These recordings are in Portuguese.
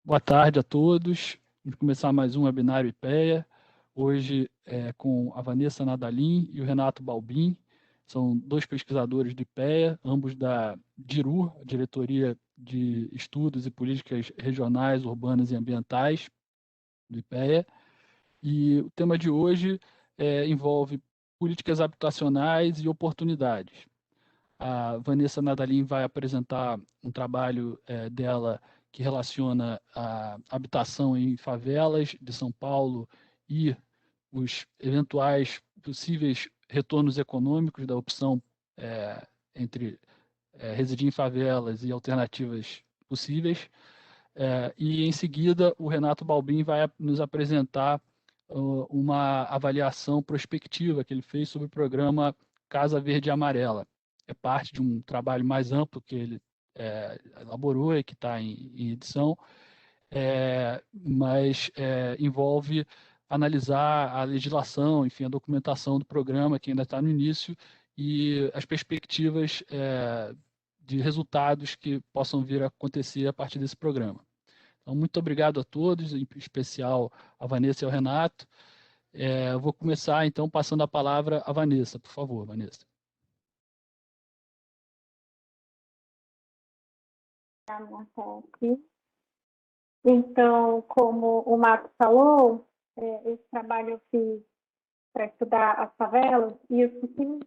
Boa tarde a todos. Vamos começar mais um webinário IPEA. Hoje com a Vanessa Nadalim e o Renato Balbin. São dois pesquisadores do IPEA, ambos da DIRU, a Diretoria de Estudos e Políticas Regionais, Urbanas e Ambientais do IPEA. E o tema de hoje envolve políticas habitacionais e oportunidades. A Vanessa Nadalim vai apresentar um trabalho dela que relaciona a habitação em favelas de São Paulo e os eventuais possíveis retornos econômicos da opção entre residir em favelas e alternativas possíveis. E, em seguida, o Renato Balbin vai nos apresentar uma avaliação prospectiva que ele fez sobre o programa Casa Verde e Amarela. É parte de um trabalho mais amplo que ele elaborou e que está em edição, mas envolve analisar a legislação, enfim, a documentação do programa, que ainda está no início, e as perspectivas de resultados que possam vir a acontecer a partir desse programa. Então, muito obrigado a todos, em especial a Vanessa e ao Renato. Eu vou começar, então, passando a palavra à Vanessa. Por favor, Vanessa. Então, como o Marcos falou, esse trabalho eu fiz para estudar as favelas e os possíveis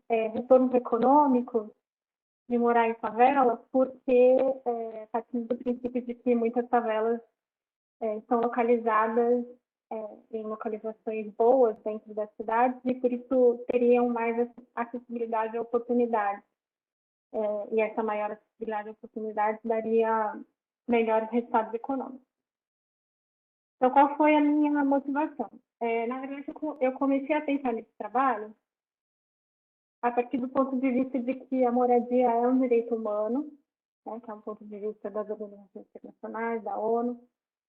retornos econômicos de morar em favela, porque partindo do princípio de que muitas favelas estão localizadas em localizações boas dentro das cidades e por isso teriam mais acessibilidade a oportunidades. E essa maior acessibilidade a oportunidades daria melhores resultados econômicos. Então, qual foi a minha motivação? Na verdade, eu comecei a pensar nesse trabalho a partir do ponto de vista de que a moradia é um direito humano, né, que é um ponto de vista das organizações internacionais, da ONU,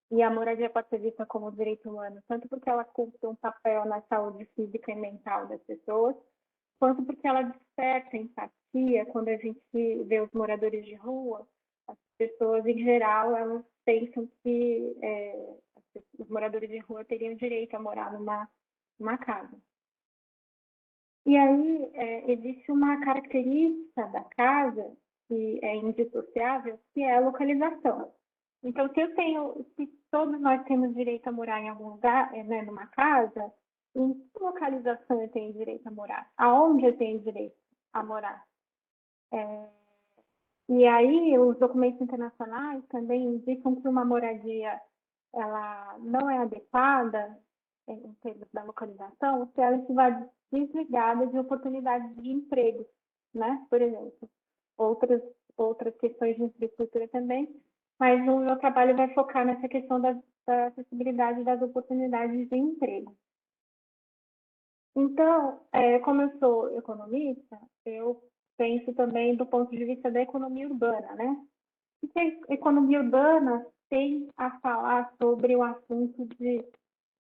e a moradia pode ser vista como direito humano, tanto porque ela cumpre um papel na saúde física e mental das pessoas, quanto porque ela desperta empatia quando a gente vê os moradores de rua. As pessoas, em geral, elas pensam que os moradores de rua teriam direito a morar numa casa. E aí existe uma característica da casa que é indissociável, que é a localização. Então, se todos nós temos direito a morar em algum lugar, né, numa casa, em que localização eu tenho direito a morar? Aonde eu tenho direito a morar? E aí, os documentos internacionais também indicam que uma moradia ela não é adequada em termos da localização se ela estiver desligada de oportunidades de emprego, né? Por exemplo, outras questões de infraestrutura também, mas o meu trabalho vai focar nessa questão da acessibilidade das oportunidades de emprego. Então, como eu sou economista, eu penso também do ponto de vista da economia urbana, né? O que a economia urbana tem a falar sobre o assunto de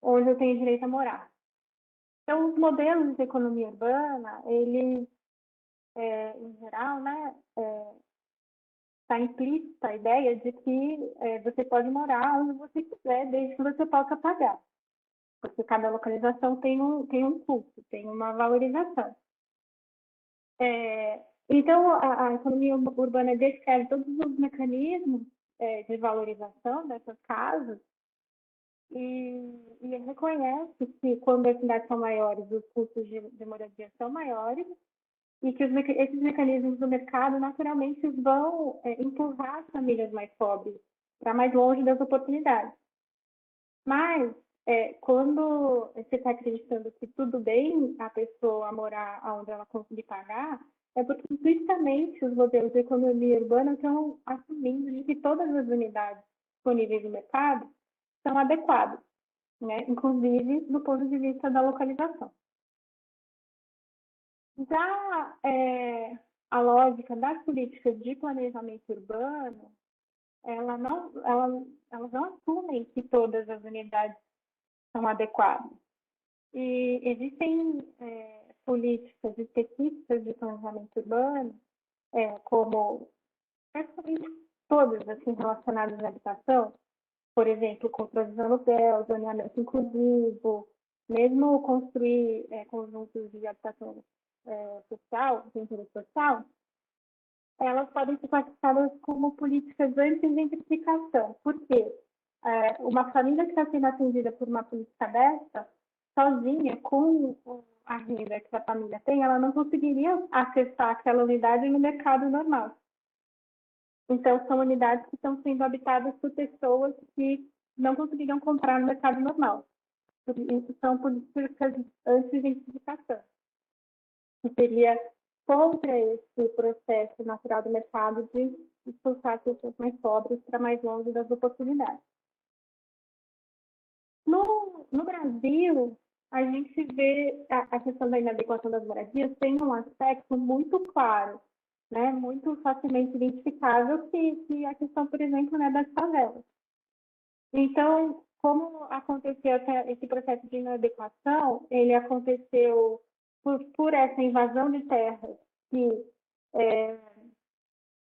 onde eu tenho direito a morar? Então, os modelos de economia urbana, eles, em geral, né, está implícita a ideia de que você pode morar onde você quiser, desde que você possa pagar. Porque cada localização tem um custo, tem uma valorização. Então, a economia urbana descreve todos os mecanismos de valorização dessas casas e reconhece que quando as cidades são maiores, os custos de moradia são maiores e que esses mecanismos do mercado naturalmente vão empurrar as famílias mais pobres para mais longe das oportunidades. Mas, quando você está acreditando que tudo bem a pessoa morar onde ela conseguir pagar, é porque implicitamente os modelos de economia urbana estão assumindo de que todas as unidades disponíveis no mercado são adequadas, né? Inclusive do ponto de vista da localização. Já a lógica das políticas de planejamento urbano, elas não assumem que todas as unidades são adequadas. E existem políticas específicas de planejamento urbano, como praticamente todas assim, relacionadas à habitação, por exemplo, controle de aluguel, zoneamento inclusivo, mesmo construir conjuntos de habitação social, de interesse social, elas podem ser classificadas como políticas anti-gentrificação. Por quê? Uma família que está sendo atendida por uma política dessa, sozinha, com a renda que a família tem, ela não conseguiria acessar aquela unidade no mercado normal. Então, são unidades que estão sendo habitadas por pessoas que não conseguiriam comprar no mercado normal. Isso são políticas anti-gentrificação. Que seria contra esse processo natural do mercado de expulsar pessoas mais pobres para mais longe das oportunidades. No Brasil, a gente vê a questão da inadequação das moradias tem um aspecto muito claro, né, muito facilmente identificável, que é a questão, por exemplo, né, das favelas. Então, como aconteceu esse processo de inadequação, ele aconteceu por essa invasão de terras que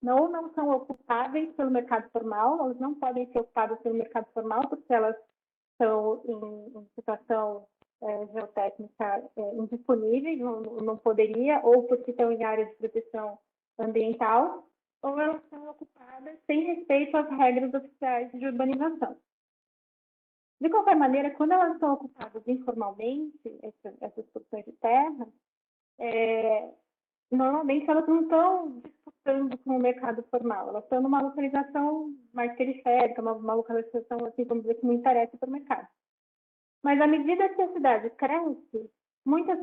não são ocupáveis pelo mercado formal, elas não podem ser ocupadas pelo mercado formal, porque elas estão em situação geotécnica indisponíveis, não poderia, ou porque estão em áreas de proteção ambiental, ou elas são ocupadas sem respeito às regras oficiais de urbanização. De qualquer maneira, quando elas são ocupadas informalmente, essas porções de terra, normalmente elas não estão disputando com o mercado formal, elas estão numa localização mais periférica, uma localização, assim, vamos dizer, que não interessa para o mercado. Mas à medida que a cidade cresce, muitas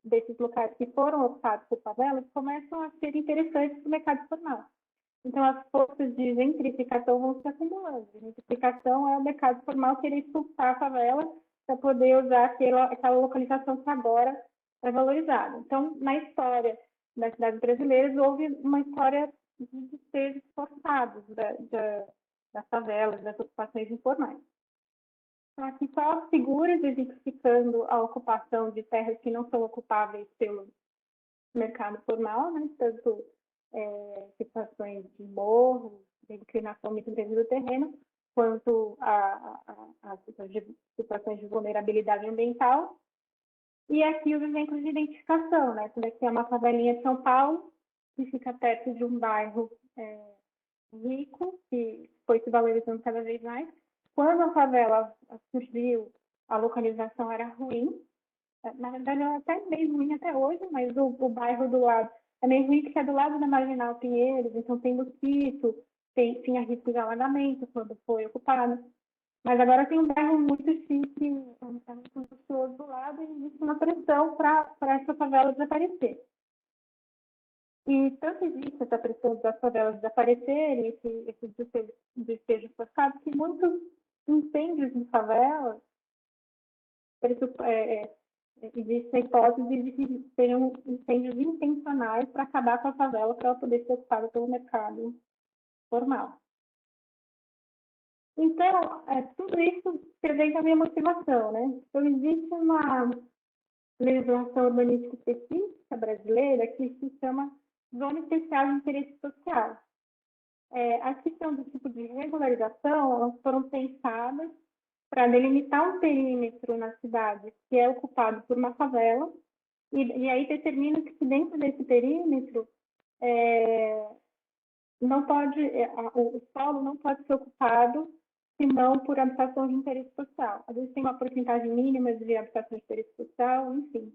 desses locais que foram ocupados por favelas começam a ser interessantes para o mercado formal. Então, as forças de gentrificação vão se acumulando. A gentrificação é o mercado formal querer expulsar a favela para poder usar aquela localização que agora é valorizada. Então, na história das cidades brasileiras, houve uma história de despejos forçados das favelas, das ocupações informais. Então, aqui só as figuras exemplificando a ocupação de terras que não são ocupáveis pelo mercado formal, né? Tanto situações de morro, de inclinação muito grande do terreno, quanto as situações de vulnerabilidade ambiental. E aqui os exemplos de identificação, né? Essa daqui é uma favelinha de São Paulo, que fica perto de um bairro rico, que foi se valorizando cada vez mais. Quando a favela surgiu, a localização era ruim. Na verdade, ela é até meio ruim até hoje, mas o bairro do lado é meio ruim porque é do lado da Marginal Pinheiros, então tem mosquito, tinha risco de alagamento quando foi ocupado. Mas agora tem um bairro muito chique, muito luxuoso do lado, e existe uma pressão para essa favela desaparecer. E tanto existe essa pressão das favelas desaparecerem, esse despejo forçado, que muitos incêndios de favelas, existe a hipótese de que seriam incêndios intencionais para acabar com a favela para ela poder ser ocupada pelo mercado formal. Então, tudo isso representa a minha motivação, né? Então, existe uma legislação urbanística específica brasileira que se chama Zona Especial de Interesse Social. A questão do tipo de regularização, elas foram pensadas para delimitar um perímetro na cidade que é ocupado por uma favela, e aí determina que dentro desse perímetro não pode, o solo não pode ser ocupado senão por habitação de interesse social. Às vezes tem uma porcentagem mínima de habitação de interesse social, enfim.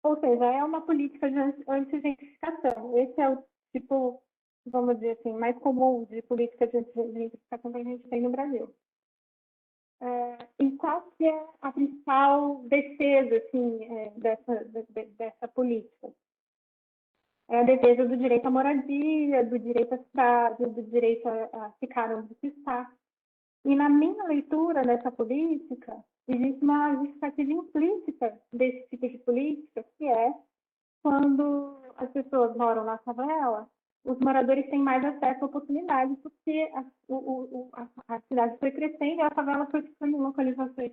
Ou seja, é uma política de anti-gentrificação. Esse é o tipo, vamos dizer assim, mais comum de política de anti-gentrificação que a gente tem no Brasil. E qual que é a principal defesa assim, dessa política? É a defesa do direito à moradia, do direito à cidade, do direito a ficar onde se está. E na minha leitura dessa política, existe uma justificativa implícita desse tipo de política, que é quando as pessoas moram na favela, os moradores têm mais acesso à oportunidade, porque a cidade foi crescendo e a favela foi ficando em localizações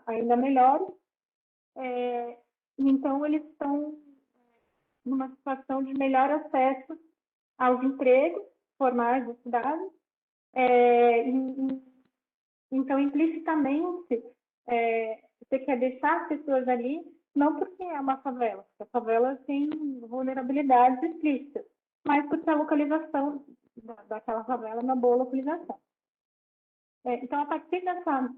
ainda melhores. Então, eles estão numa situação de melhor acesso aos empregos formais da cidade, Então, implicitamente, você quer deixar as pessoas ali, não porque é uma favela, porque a favela tem vulnerabilidades explícitas, mas porque a localização daquela favela é uma boa localização. Então, a partir dessa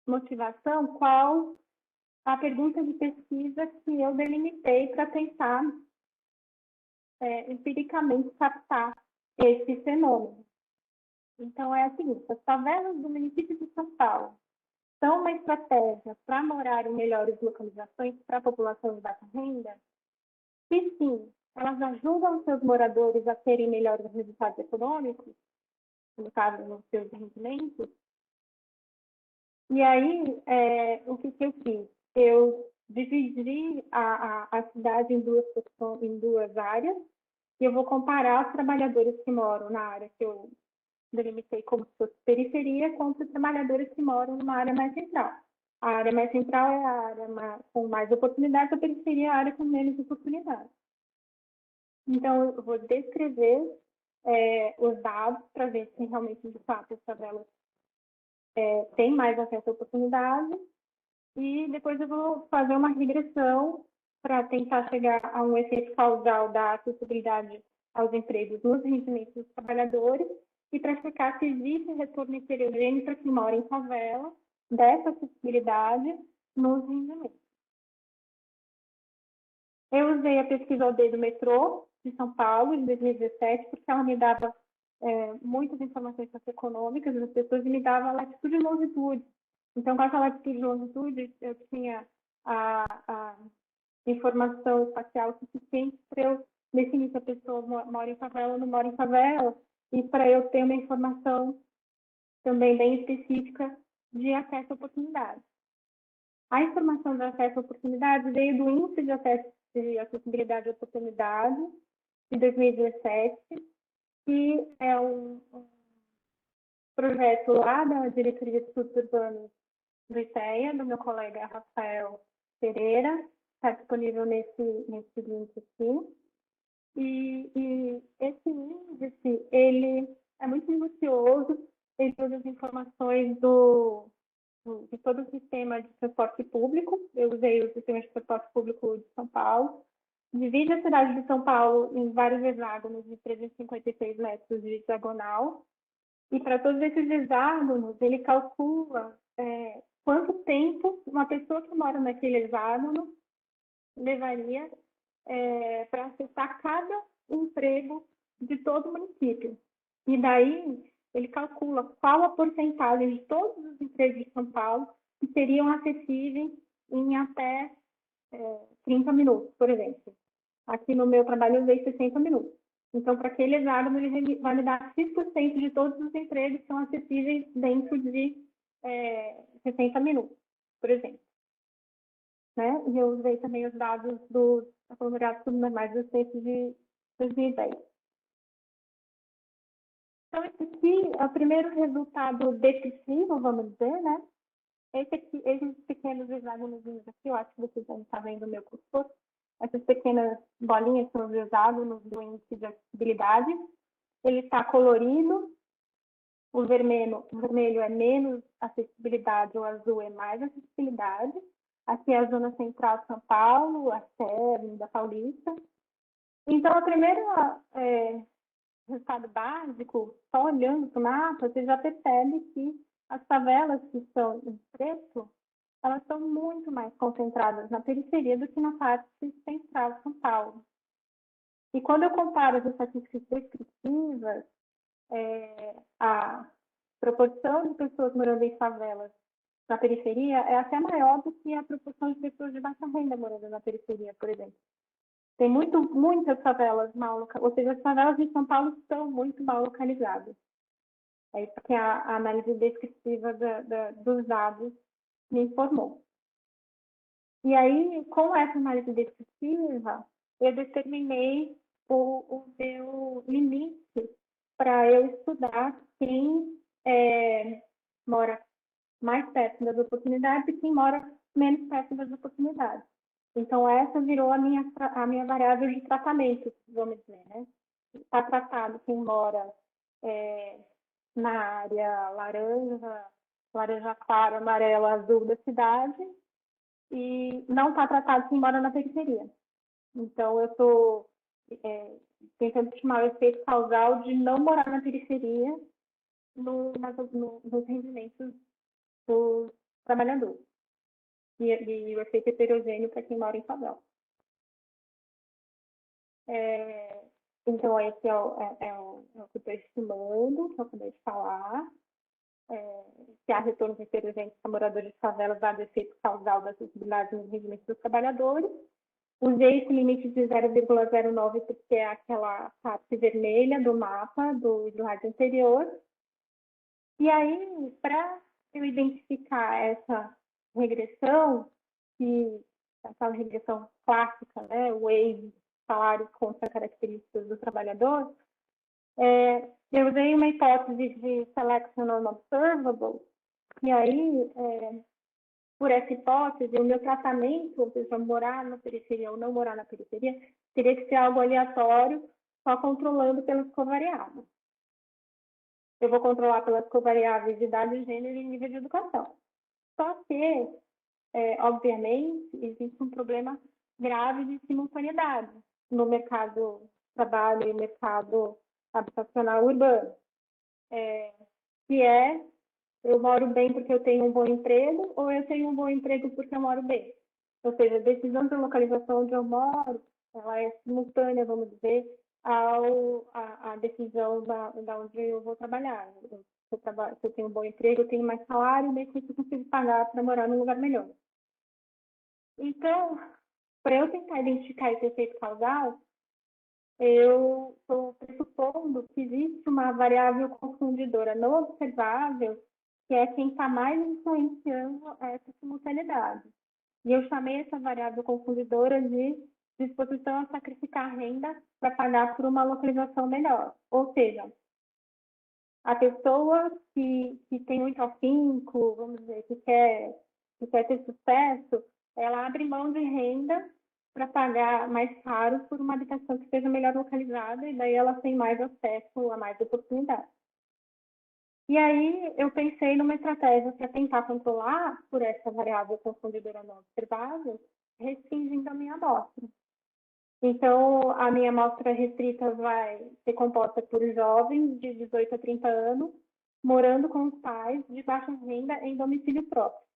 motivação, qual a pergunta de pesquisa que eu delimitei para tentar empiricamente captar esse fenômeno? Então, é a seguinte: as favelas do município de São Paulo são uma estratégia para morar em melhores localizações para a população de baixa renda? Se sim, elas ajudam os seus moradores a terem melhores resultados econômicos, no caso, nos seus rendimentos? E aí, o que eu fiz? Eu dividi a cidade em duas áreas, e eu vou comparar os trabalhadores que moram na área que eu delimitei como se fosse periferia, contra os trabalhadores que moram numa área mais central. A área mais central é a área com mais oportunidades, a periferia é a área com menos oportunidades. Então, eu vou descrever os dados para ver se realmente, de fato, as favelas têm mais acesso à oportunidade, e depois eu vou fazer uma regressão para tentar chegar a um efeito causal da acessibilidade aos empregos nos rendimentos dos trabalhadores, e para checar se existe retorno heterogêneo para quem mora em favela dessa acessibilidade nos rendimentos. Eu usei a pesquisa Aldeia do Metrô de São Paulo, de 2017, porque ela me dava muitas informações socioeconômicas das pessoas e me dava latitude e longitude. Então, com essa latitude e longitude, eu tinha a informação espacial suficiente para eu definir se a pessoa mora em favela ou não mora em favela, e para eu ter uma informação também bem específica de acesso à oportunidade. A informação de acesso à oportunidade veio do Índice de Acessibilidade à Oportunidade, de 2017, que é um projeto lá da Diretoria de Estudos Urbanos do IPEA, do meu colega Rafael Pereira, está disponível nesse link aqui. E esse índice, ele é muito minucioso, ele usa as informações de todo o sistema de transporte público. Eu usei o sistema de transporte público de São Paulo. Divide a cidade de São Paulo em vários hexágonos de 356 metros de diagonal. E para todos esses hexágonos, ele calcula quanto tempo uma pessoa que mora naquele hexágono levaria para acessar cada emprego de todo o município. E daí, ele calcula qual a porcentagem de todos os empregos de São Paulo que seriam acessíveis em até 30 minutos, por exemplo. Aqui no meu trabalho eu usei 60 minutos. Então, para aquele hexágono, ele vai me dar X% de todos os empregos que são acessíveis dentro de 60 minutos, por exemplo. Né? E eu usei também os dados dos aglomerados subnormais do censo de 2010. Então, esse aqui é o primeiro resultado descritivo, vamos dizer, né? Esses pequenos hexágonos aqui, eu acho que vocês vão estar vendo o meu cursor. Essas pequenas bolinhas são os hexágonos do índice de acessibilidade. Ele está colorido. O vermelho é menos acessibilidade, o azul é mais acessibilidade. Aqui é a zona central de São Paulo, a Sé, da Paulista. Então, o primeiro resultado básico, só olhando para o mapa, você já percebe que as favelas que estão em preto, elas estão muito mais concentradas na periferia do que na parte central de São Paulo. E quando eu comparo as estatísticas descritivas, a proporção de pessoas morando em favelas na periferia é até maior do que a proporção de pessoas de baixa renda morando na periferia, por exemplo. Tem muitas favelas mal localizadas, ou seja, as favelas de São Paulo estão muito mal localizadas. É isso que a análise descritiva dos dados me informou. E aí, com essa análise descritiva, eu determinei o meu limite para eu estudar quem mora mais perto das oportunidades e quem mora menos perto das oportunidades. Então, essa virou a minha variável de tratamento, vamos dizer, né? Está tratado quem mora na área laranja, laranja claro, amarelo, azul da cidade, e não está tratado quem mora na periferia. Então, eu estou tentando estimar o efeito causal de não morar na periferia nos rendimentos dos trabalhadores. E o efeito heterogêneo para quem mora em favela. Então, esse é o que eu estou estimando, que eu acabei de falar. Se há retornos heterogêneos para moradores de favelas, dado o efeito causal da acessibilidade nos rendimentos dos trabalhadores. Usei esse limite de 0,09 porque é aquela parte vermelha do mapa do slide anterior. E aí, para eu identificar essa regressão, que é aquela regressão clássica, né, o wave, salário contra características do trabalhador, eu usei uma hipótese de selection on observable, e aí, por essa hipótese, o meu tratamento, ou seja, morar na periferia ou não morar na periferia, teria que ser algo aleatório, só controlando pelas covariáveis. Eu vou controlar pelas covariáveis de idade, gênero e nível de educação. Só que, obviamente, existe um problema grave de simultaneidade no mercado de trabalho e mercado habitacional urbano, que eu moro bem porque eu tenho um bom emprego ou eu tenho um bom emprego porque eu moro bem. Ou seja, a decisão de localização onde eu moro, ela é simultânea, vamos dizer, a decisão da onde eu vou trabalhar. Se eu tenho um bom emprego, eu tenho mais salário, e com isso eu consigo pagar para morar num lugar melhor. Então, para eu tentar identificar esse efeito causal, eu estou pressupondo que existe uma variável confundidora não observável, que é quem está mais influenciando essa simultaneidade. E eu chamei essa variável confundidora de disposição a sacrificar renda para pagar por uma localização melhor. Ou seja, a pessoa que tem muito afinco, vamos dizer, que quer ter sucesso, ela abre mão de renda para pagar mais caro por uma habitação que seja melhor localizada, e daí ela tem mais acesso a mais oportunidades. E aí eu pensei numa estratégia para tentar controlar por essa variável confundidora não observável, restringindo a minha amostra. Então, a minha amostra restrita vai ser composta por jovens de 18 a 30 anos, morando com os pais de baixa renda em domicílio próprio.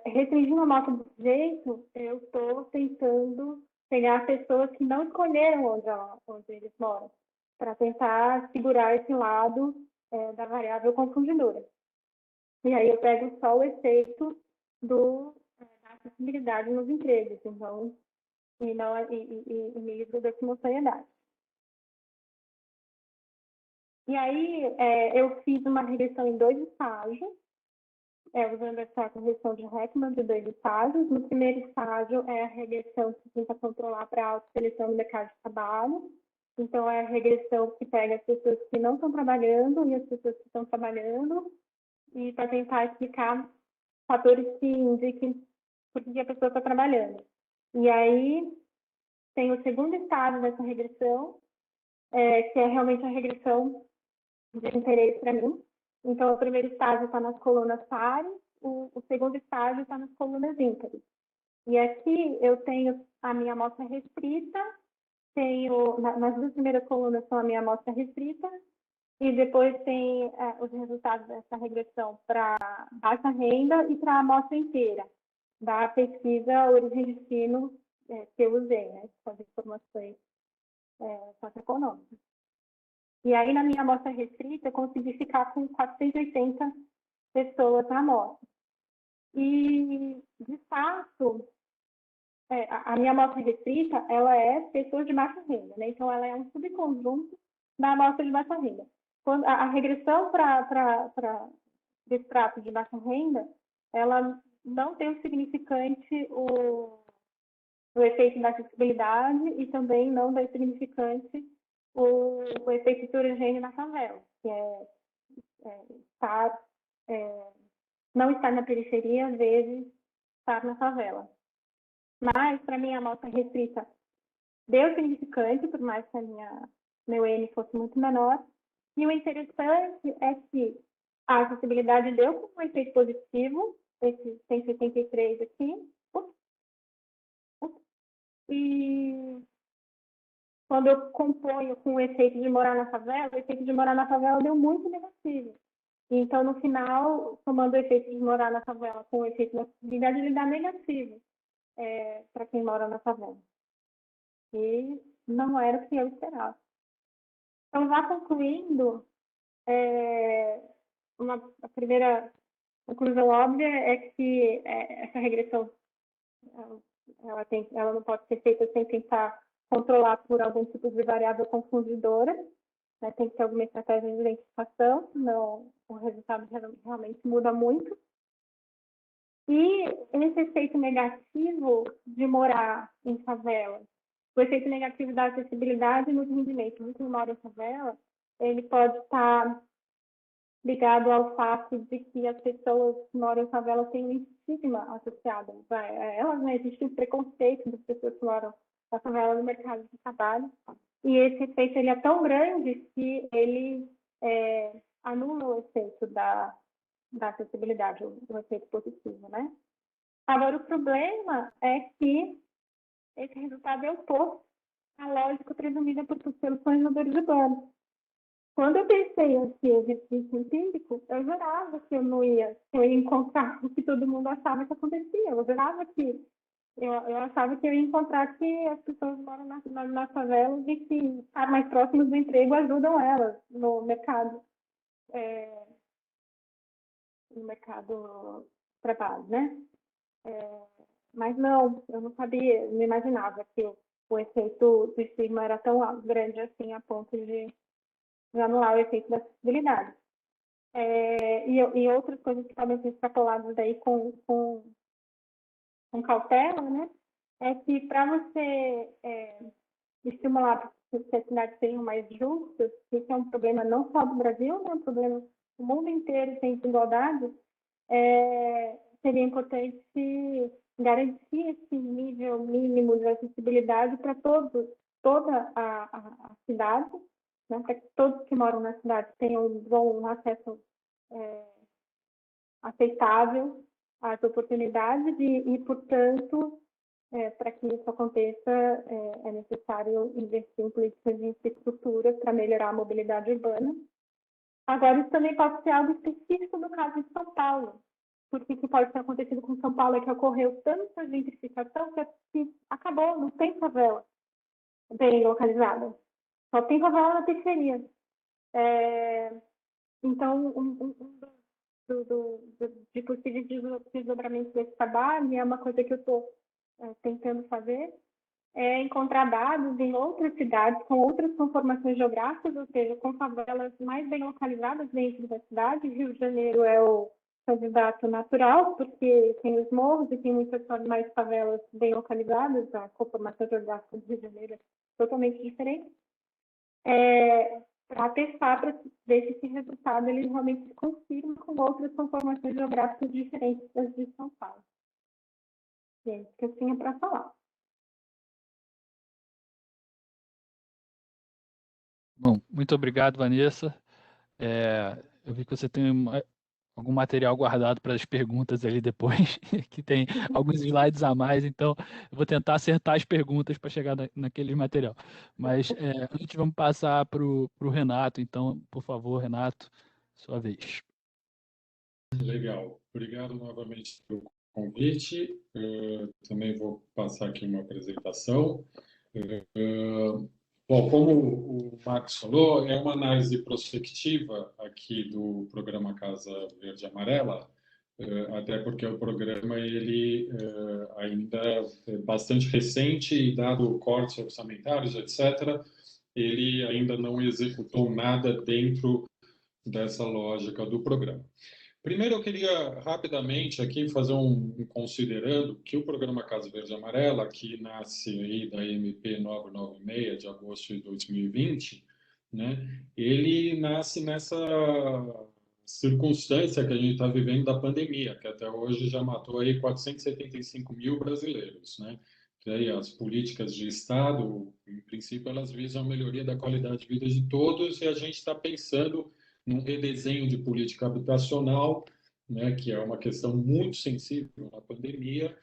Restringindo a amostra desse jeito, eu estou tentando pegar pessoas que não escolheram onde eles moram, para tentar segurar esse lado da variável confundidora. E aí eu pego só o efeito da acessibilidade nos empregos, então, e livro da simultaneidade. E aí eu fiz uma regressão em 2 estágios, usando essa correção de Heckman de 2 estágios. No primeiro estágio é a regressão que tenta controlar para a autoseleção no mercado de trabalho. Então, é a regressão que pega as pessoas que não estão trabalhando e as pessoas que estão trabalhando, e para tentar explicar fatores que indiquem por que a pessoa está trabalhando. E aí, tem o segundo estágio dessa regressão, que é realmente a regressão de interesse para mim. Então, o primeiro estágio está nas colunas pares, o segundo estágio está nas colunas ímpares. E aqui eu tenho a minha amostra restrita, nas 2 primeiras colunas são a minha amostra restrita, e depois tem os resultados dessa regressão para baixa renda e para a amostra inteira, da pesquisa Origem de Destino que eu usei, né, com as informações socioeconômicas. E aí, na minha amostra restrita, eu consegui ficar com 480 pessoas na amostra. E, de fato, a minha amostra restrita, ela é pessoas de baixa renda, né? Então, ela é um subconjunto da amostra de baixa renda. Quando a regressão para esse trato de baixa renda, ela não tem o significante o efeito da acessibilidade e também não tem significante o efeito heterogêneo na favela, que não estar na periferia vezes estar na favela. Mas, para mim, a amostra restrita deu significante, por mais que meu N fosse muito menor. E o interessante é que a acessibilidade deu como um efeito positivo, esse 183 aqui. E quando eu componho com o efeito de morar na favela, o efeito de morar na favela deu muito negativo. Então, no final, somando o efeito de morar na favela com o efeito da acessibilidade, ele dá negativo para quem mora na favela. E não era o que eu esperava. Então, já concluindo, a primeira conclusão óbvia é que essa regressão ela não pode ser feita sem tentar controlar por algum tipo de variável confundidora, né? Tem que ter alguma estratégia de identificação, senão o resultado realmente muda muito. E esse efeito negativo de morar em favela, o efeito negativo da acessibilidade no rendimento de quem mora em favela, ele pode estar ligado ao fato de que as pessoas que moram em favela têm um estigma associado a elas, né? Existe um preconceito das pessoas que moram na favela no mercado de trabalho, e esse efeito ele é tão grande que ele anula o efeito da acessibilidade, o efeito positivo, né? Agora, o problema é que esse resultado é oposto à lógica presumida pelos planejadores urbanos. Quando eu pensei nesse exercício empírico, eu jurava que eu ia encontrar o que todo mundo achava que acontecia. Eu jurava que eu achava que eu ia encontrar que as pessoas moram na favela e que estar mais próximos do emprego ajudam elas no mercado de trabalho, né? Mas não, eu não sabia, não imaginava que o efeito do estigma era tão grande assim a ponto de anular o efeito da acessibilidade. E outras coisas que podem ser extrapoladas daí com cautela, né? É que para você estimular que as cidades sejam mais justas, isso é um problema não só do Brasil, é um problema do mundo inteiro, tem desigualdade, seria importante garantir esse nível mínimo de acessibilidade para toda a cidade, né, para que todos que moram na cidade tenham um acesso aceitável às oportunidades e portanto, para que isso aconteça, é necessário investir em políticas de infraestrutura para melhorar a mobilidade urbana. Agora, isso também pode ser algo específico do caso de São Paulo, porque o que pode ter acontecido com São Paulo é que ocorreu tanta gentrificação que acabou, não tem favela bem localizada, só tem favela na periferia. Então, de possíveis desdobramentos desse trabalho, é uma coisa que eu estou tentando fazer, é encontrar dados em outras cidades com outras conformações geográficas, ou seja, com favelas mais bem localizadas dentro da cidade. Rio de Janeiro é o candidato natural, porque tem os morros e tem muitas mais favelas bem localizadas, a conformação geográfica do Rio de Janeiro é totalmente diferente. Para testar, para ver se esse resultado ele realmente se confirma com outras conformações geográficas diferentes das de São Paulo. E é isso que eu tinha para falar. Bom, muito obrigado, Vanessa. Eu vi que você tem algum material guardado para as perguntas ali depois, que tem alguns slides a mais, então eu vou tentar acertar as perguntas para chegar naquele material. Mas antes vamos passar para o Renato, então, por favor, Renato, sua vez. Legal, obrigado novamente pelo convite. Também vou passar aqui uma apresentação. Bom, como o Marcos falou, é uma análise prospectiva aqui do programa Casa Verde e Amarela, até porque o programa ele ainda é bastante recente e, dado cortes orçamentários, etc., ele ainda não executou nada dentro dessa lógica do programa. Primeiro, eu queria rapidamente aqui fazer considerando que o programa Casa Verde e Amarela, que nasce aí da MP 996 de agosto de 2020, né, ele nasce nessa circunstância que a gente está vivendo da pandemia, que até hoje já matou aí 475 mil brasileiros, né? Que aí as políticas de Estado, em princípio, elas visam a melhoria da qualidade de vida de todos, e a gente está pensando num redesenho de política habitacional, né, que é uma questão muito sensível na pandemia.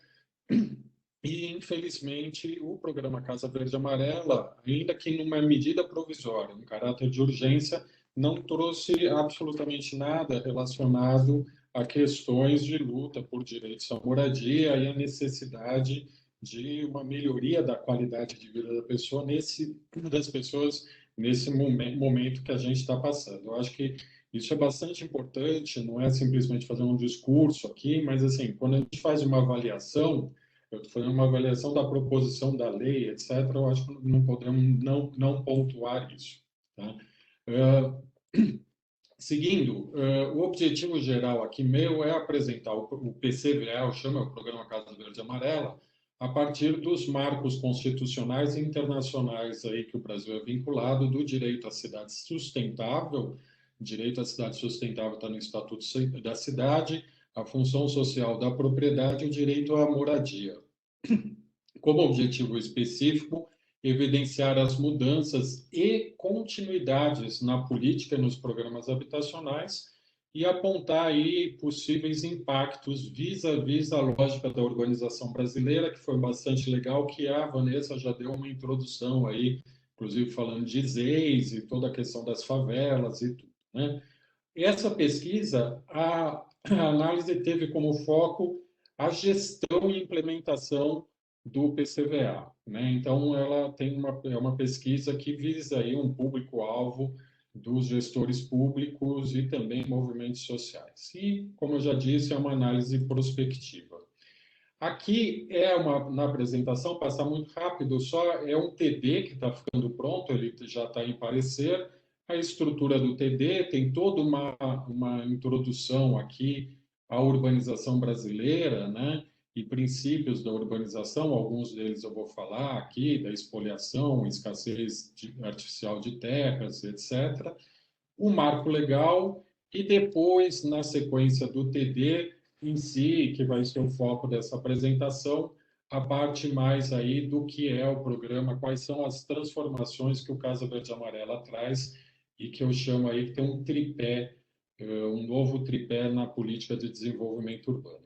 E, infelizmente, o programa Casa Verde e Amarela, ainda que numa medida provisória, em caráter de urgência, não trouxe absolutamente nada relacionado a questões de luta por direitos à moradia e a necessidade de uma melhoria da qualidade de vida das pessoas nesse momento que a gente está passando. Eu acho que isso é bastante importante, não é simplesmente fazer um discurso aqui, mas, assim, quando a gente faz uma avaliação, eu estou fazendo uma avaliação da proposição da lei, etc., eu acho que não podemos não pontuar isso. Tá? Seguindo, o objetivo geral aqui meu é apresentar o PCVA, eu chamo o Programa Casa Verde e Amarela, a partir dos marcos constitucionais e internacionais aí que o Brasil é vinculado, do direito à cidade sustentável. O direito à cidade sustentável está no Estatuto da Cidade, a função social da propriedade e o direito à moradia. Como objetivo específico, evidenciar as mudanças e continuidades na política e nos programas habitacionais e apontar aí possíveis impactos vis-à-vis a lógica da urbanização brasileira, que foi bastante legal, que a Vanessa já deu uma introdução aí, inclusive falando de ZEIS e toda a questão das favelas e tudo, né? Essa pesquisa, a análise teve como foco a gestão e implementação do PCVA, né? Então, ela tem é uma pesquisa que visa aí um público-alvo dos gestores públicos e também movimentos sociais. E, como eu já disse, é uma análise prospectiva. Aqui na apresentação, passar muito rápido, só é um TD que está ficando pronto, ele já está em parecer. A estrutura do TD tem toda uma introdução aqui à urbanização brasileira, né? E princípios da urbanização, alguns deles eu vou falar aqui, da espoliação, escassez artificial de terras, etc. O marco legal e depois, na sequência do TD em si, que vai ser o foco dessa apresentação, a parte mais aí do que é o programa, quais são as transformações que o Casa Verde e Amarela traz e que eu chamo aí que tem um tripé, um novo tripé na política de desenvolvimento urbano.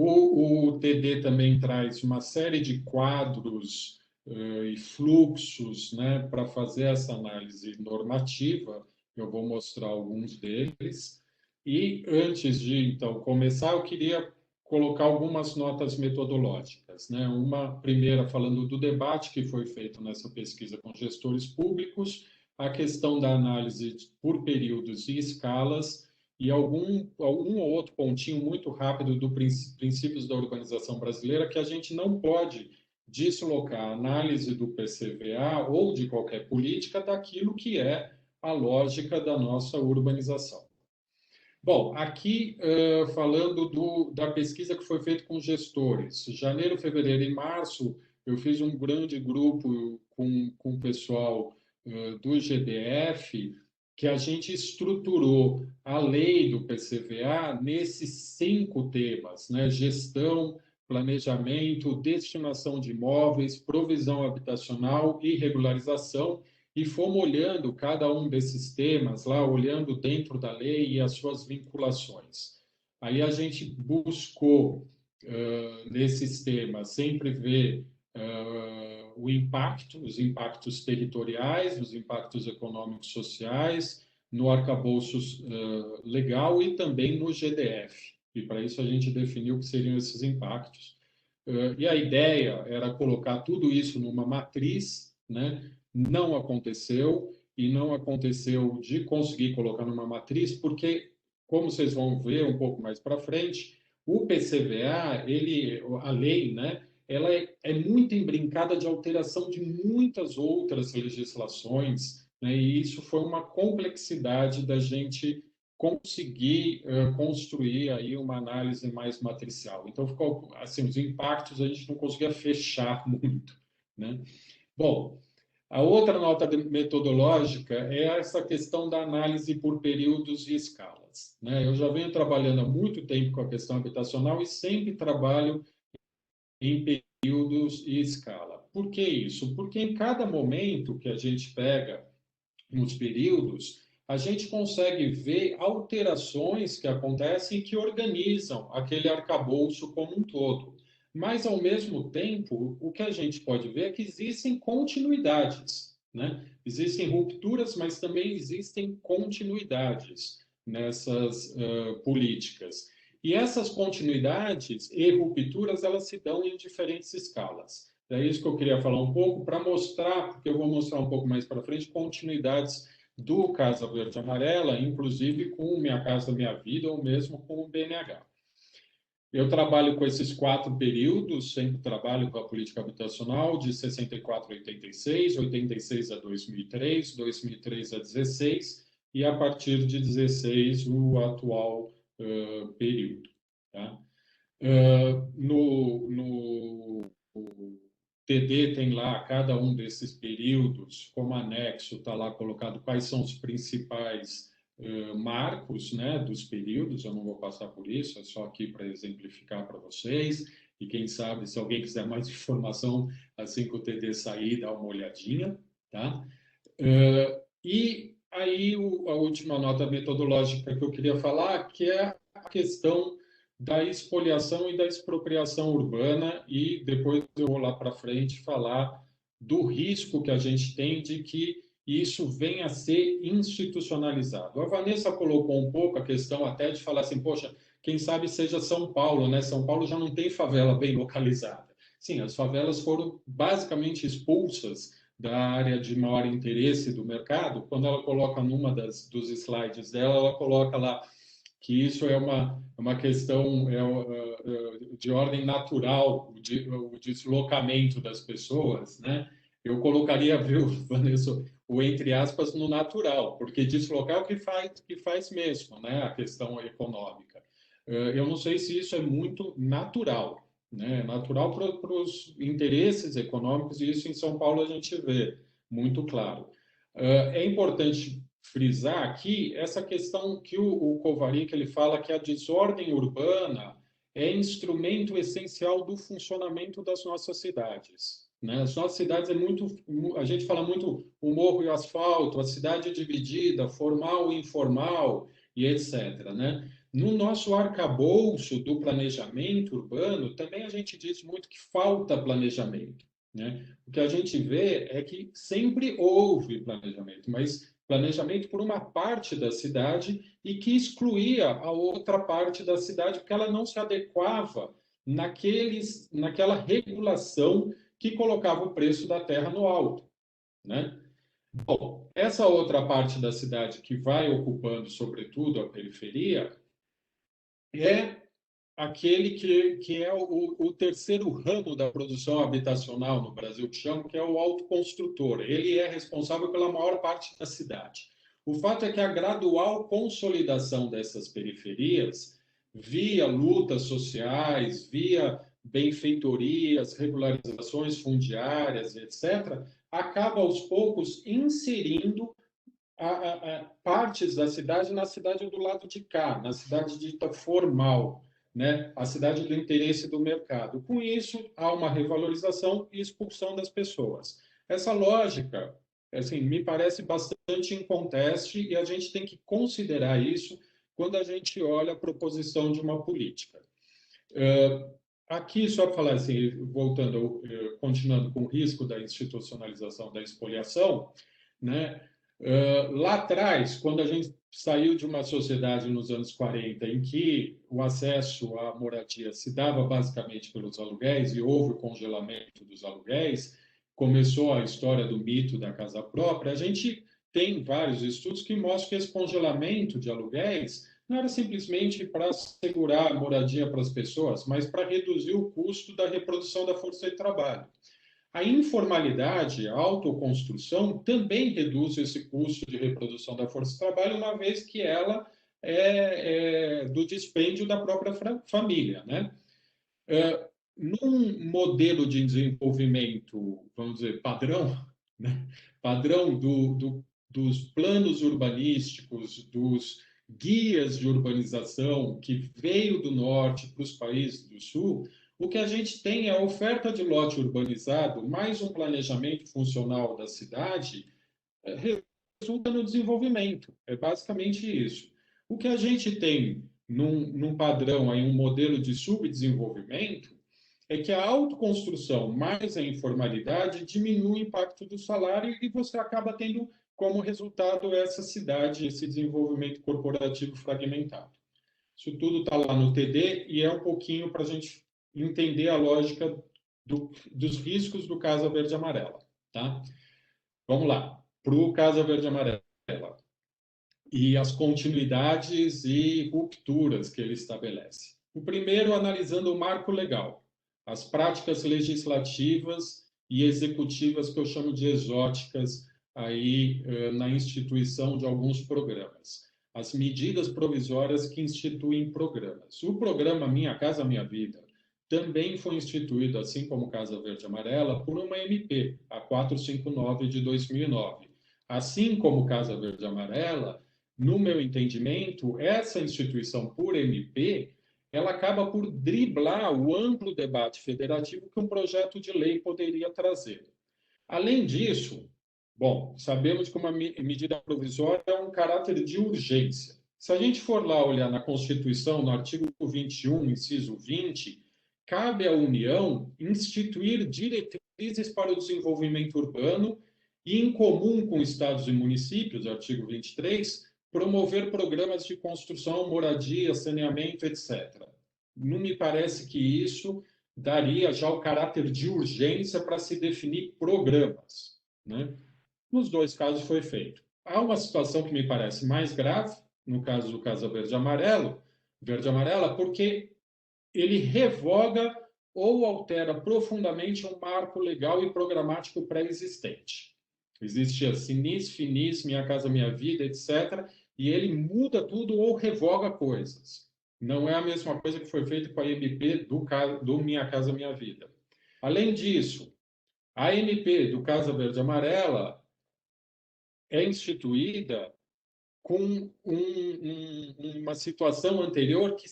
O TD também traz uma série de quadros e fluxos, né, para fazer essa análise normativa. Eu vou mostrar alguns deles. E antes de então começar, eu queria colocar algumas notas metodológicas, né? Uma primeira falando do debate que foi feito nessa pesquisa com gestores públicos, a questão da análise por períodos e escalas e algum ou outro pontinho muito rápido do princípios da urbanização brasileira que a gente não pode deslocar a análise do PCVA ou de qualquer política daquilo que é a lógica da nossa urbanização. Bom, aqui falando da pesquisa que foi feita com gestores. Janeiro, fevereiro e março, eu fiz um grande grupo com o pessoal do GDF, que a gente estruturou a lei do PCVA nesses 5 temas, né? Gestão, planejamento, destinação de imóveis, provisão habitacional e regularização, e fomos olhando cada um desses temas lá, olhando dentro da lei e as suas vinculações. Aí a gente buscou, nesses temas, sempre ver os impactos territoriais, os impactos econômicos sociais, no arcabouço legal e também no GDF. E para isso a gente definiu o que seriam esses impactos. E a ideia era colocar tudo isso numa matriz, né? Não aconteceu, e não aconteceu de conseguir colocar numa matriz, porque, como vocês vão ver um pouco mais para frente, o PCVA, a lei, né? Ela é muito embrincada de alteração de muitas outras legislações, né? E isso foi uma complexidade da gente conseguir construir aí uma análise mais matricial. Então, ficou assim, os impactos a gente não conseguia fechar muito, né? Bom, a outra nota metodológica é essa questão da análise por períodos e escalas, né? Eu já venho trabalhando há muito tempo com a questão habitacional e sempre trabalho em períodos e escala. Por que isso? Porque em cada momento que a gente pega nos períodos, a gente consegue ver alterações que acontecem e que organizam aquele arcabouço como um todo. Mas, ao mesmo tempo, o que a gente pode ver é que existem continuidades, né? Existem rupturas, mas também existem continuidades nessas políticas. E essas continuidades e rupturas, elas se dão em diferentes escalas. É isso que eu queria falar um pouco, para mostrar, porque eu vou mostrar um pouco mais para frente, continuidades do Casa Verde e Amarela, inclusive com o Minha Casa Minha Vida, ou mesmo com o BNH. Eu trabalho com esses 4 períodos, sempre trabalho com a política habitacional, de 64 a 86, 86 a 2003, 2003 a 16, e a partir de 16, o atual período. Tá? No TD tem lá cada um desses períodos, como anexo, está lá colocado quais são os principais marcos, né, dos períodos. Eu não vou passar por isso, é só aqui para exemplificar para vocês. E quem sabe, se alguém quiser mais informação, assim que o TD sair, dá uma olhadinha. Tá? E aí, a última nota metodológica que eu queria falar, que é a questão da expoliação e da expropriação urbana, e depois eu vou lá para frente falar do risco que a gente tem de que isso venha a ser institucionalizado. A Vanessa colocou um pouco a questão até de falar assim, poxa, quem sabe seja São Paulo, né? São Paulo já não tem favela bem localizada. Sim, as favelas foram basicamente expulsas da área de maior interesse do mercado. Quando ela coloca numa dos slides dela, ela coloca lá que isso é uma questão de ordem natural, o deslocamento das pessoas, né? Eu colocaria, viu, Vanessa, o entre aspas no natural, porque deslocar é o que faz mesmo, né? A questão econômica. Eu não sei se isso é muito natural, né? Natural para os interesses econômicos, e isso em São Paulo a gente vê muito claro. É importante frisar aqui essa questão que o Kovarik ele fala que a desordem urbana é instrumento essencial do funcionamento das nossas cidades. Né? As nossas cidades a gente fala muito o morro e o asfalto, a cidade dividida, formal e informal, e etc. Né? No nosso arcabouço do planejamento urbano, também a gente diz muito que falta planejamento. Né? O que a gente vê é que sempre houve planejamento, mas planejamento por uma parte da cidade e que excluía a outra parte da cidade porque ela não se adequava naquela regulação que colocava o preço da terra no alto. Né? Bom, essa outra parte da cidade que vai ocupando, sobretudo, a periferia, é aquele que é o terceiro ramo da produção habitacional no Brasil, que chama, que é o autoconstrutor. Ele é responsável pela maior parte da cidade. O fato é que a gradual consolidação dessas periferias, via lutas sociais, via benfeitorias, regularizações fundiárias, etc., acaba aos poucos inserindo partes da cidade na cidade do lado de cá, na cidade dita formal, né? A cidade do interesse do mercado. Com isso, há uma revalorização e expulsão das pessoas. Essa lógica, assim, me parece bastante em conteste e a gente tem que considerar isso quando a gente olha a proposição de uma política. Aqui, só para falar assim, voltando, continuando com o risco da institucionalização da expoliação, né? Lá atrás, quando a gente saiu de uma sociedade nos anos 40 em que o acesso à moradia se dava basicamente pelos aluguéis e houve o congelamento dos aluguéis, começou a história do mito da casa própria, a gente tem vários estudos que mostram que esse congelamento de aluguéis não era simplesmente para assegurar a moradia para as pessoas, mas para reduzir o custo da reprodução da força de trabalho. A informalidade, a autoconstrução, também reduz esse custo de reprodução da força de trabalho, uma vez que ela é do dispêndio da própria família. Né? Num modelo de desenvolvimento, vamos dizer, padrão, né? Padrão dos planos urbanísticos, dos guias de urbanização que veio do norte para os países do sul, o que a gente tem é a oferta de lote urbanizado, mais um planejamento funcional da cidade, resulta no desenvolvimento. É basicamente isso. O que a gente tem num padrão, aí, um modelo de subdesenvolvimento, é que a autoconstrução mais a informalidade diminui o impacto do salário e você acaba tendo como resultado essa cidade, esse desenvolvimento corporativo fragmentado. Isso tudo está lá no TD e é um pouquinho para a gente entender a lógica dos riscos do Casa Verde Amarela. Tá? Vamos lá, para o Casa Verde Amarela e as continuidades e rupturas que ele estabelece. O primeiro, analisando o marco legal, as práticas legislativas e executivas que eu chamo de exóticas aí na instituição de alguns programas. As medidas provisórias que instituem programas. O programa Minha Casa Minha Vida também foi instituído, assim como Casa Verde Amarela, por uma MP, a 459 de 2009. Assim como Casa Verde Amarela, no meu entendimento, essa instituição por MP, ela acaba por driblar o amplo debate federativo que um projeto de lei poderia trazer. Além disso, bom, sabemos que uma medida provisória é um caráter de urgência. Se a gente for lá olhar na Constituição, no artigo 21, inciso 20, cabe à União instituir diretrizes para o desenvolvimento urbano e, em comum com estados e municípios, artigo 23, promover programas de construção, moradia, saneamento, etc. Não me parece que isso daria já o caráter de urgência para se definir programas, né? Nos dois casos foi feito. Há uma situação que me parece mais grave, no caso do Casa Verde Amarela, porque ele revoga ou altera profundamente um marco legal e programático pré-existente. Existia Sinis, Finis, Minha Casa Minha Vida, etc. E ele muda tudo ou revoga coisas. Não é a mesma coisa que foi feito com a MP do Minha Casa Minha Vida. Além disso, a MP do Casa Verde Amarela é instituída com uma situação anterior que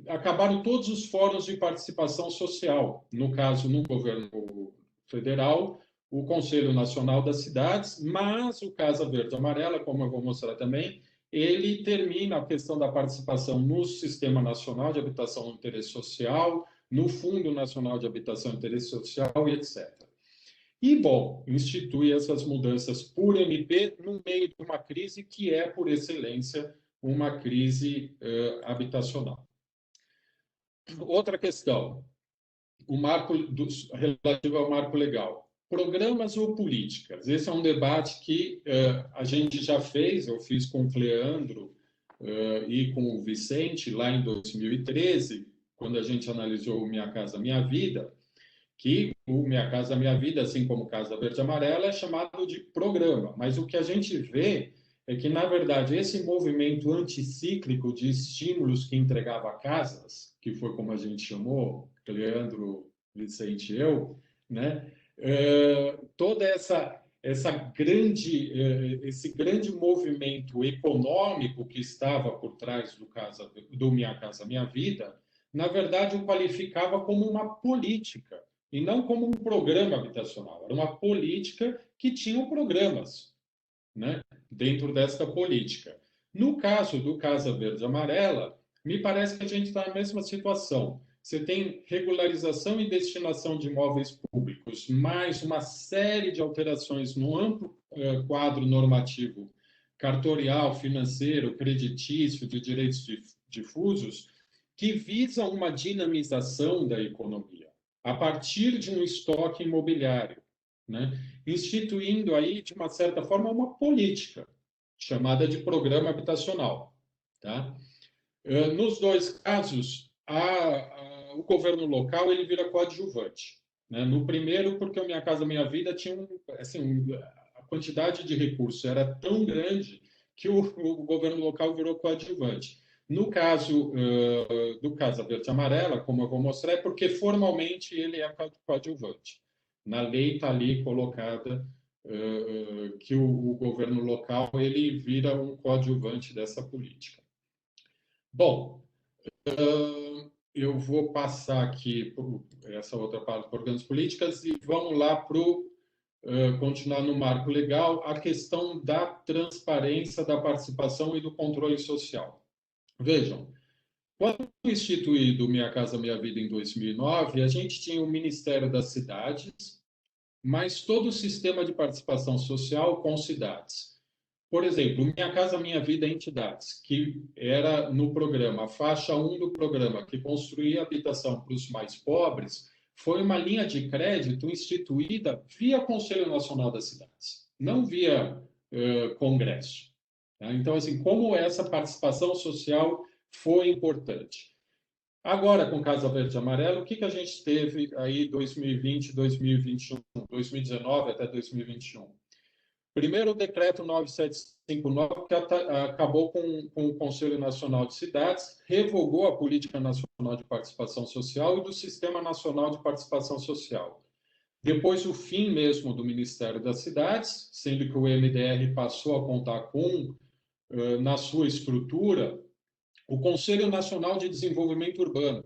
acabaram todos os fóruns de participação social, no caso, no governo federal, o Conselho Nacional das Cidades, mas o Casa Verde Amarela, como eu vou mostrar também, ele termina a questão da participação no Sistema Nacional de Habitação e Interesse Social, no Fundo Nacional de Habitação e Interesse Social, e etc. E, bom, institui essas mudanças por MP no meio de uma crise que é, por excelência, uma crise habitacional. Outra questão, o marco relativo ao marco legal. Programas ou políticas? Esse é um debate que a gente já fez, eu fiz com o Cleandro e com o Vicente lá em 2013, quando a gente analisou o Minha Casa Minha Vida, que o Minha Casa Minha Vida, assim como Casa Verde Amarela, é chamado de programa. Mas o que a gente vê é que, na verdade, esse movimento anticíclico de estímulos que entregava casas, que foi como a gente chamou, Leandro, Vicente e eu, né? Toda esse grande movimento econômico que estava por trás do Minha Casa Minha Vida, na verdade, o qualificava como uma política e não como um programa habitacional. Era uma política que tinha programas, né, dentro desta política. No caso do Casa Verde Amarela, me parece que a gente está na mesma situação. Você tem regularização e destinação de imóveis públicos, mais uma série de alterações no amplo quadro normativo cartorial, financeiro, creditício, de direitos difusos, que visam uma dinamização da economia a partir de um estoque imobiliário, né? Instituindo aí, de uma certa forma, uma política chamada de programa habitacional. Tá? Nos dois casos, o governo local ele vira coadjuvante. Né? No primeiro, porque o Minha Casa Minha Vida tinha a quantidade de recursos era tão grande que o governo local virou coadjuvante. No caso do Casa Verde Amarela, como eu vou mostrar, é porque formalmente ele é coadjuvante. Na lei está ali colocada que o governo local ele vira um coadjuvante dessa política. Bom, eu vou passar aqui por essa outra parte por orgânicas políticas e vamos lá para o continuar no marco legal, a questão da transparência, da participação e do controle social. Vejam, quando foi instituído Minha Casa Minha Vida em 2009, a gente tinha o Ministério das Cidades, mas todo o sistema de participação social com cidades. Por exemplo, Minha Casa Minha Vida Entidades, que era no programa, a faixa 1 do programa, que construía habitação para os mais pobres, foi uma linha de crédito instituída via Conselho Nacional das Cidades, não via Congresso. Tá? Então, assim, como essa participação social foi importante. Agora, com Casa Verde e Amarelo, o que a gente teve aí 2020, 2021, 2019 até 2021? Primeiro, o decreto 9759, que acabou com o Conselho Nacional de Cidades, revogou a Política Nacional de Participação Social e do Sistema Nacional de Participação Social. Depois, o fim mesmo do Ministério das Cidades, sendo que o MDR passou a contar com, na sua estrutura, o Conselho Nacional de Desenvolvimento Urbano,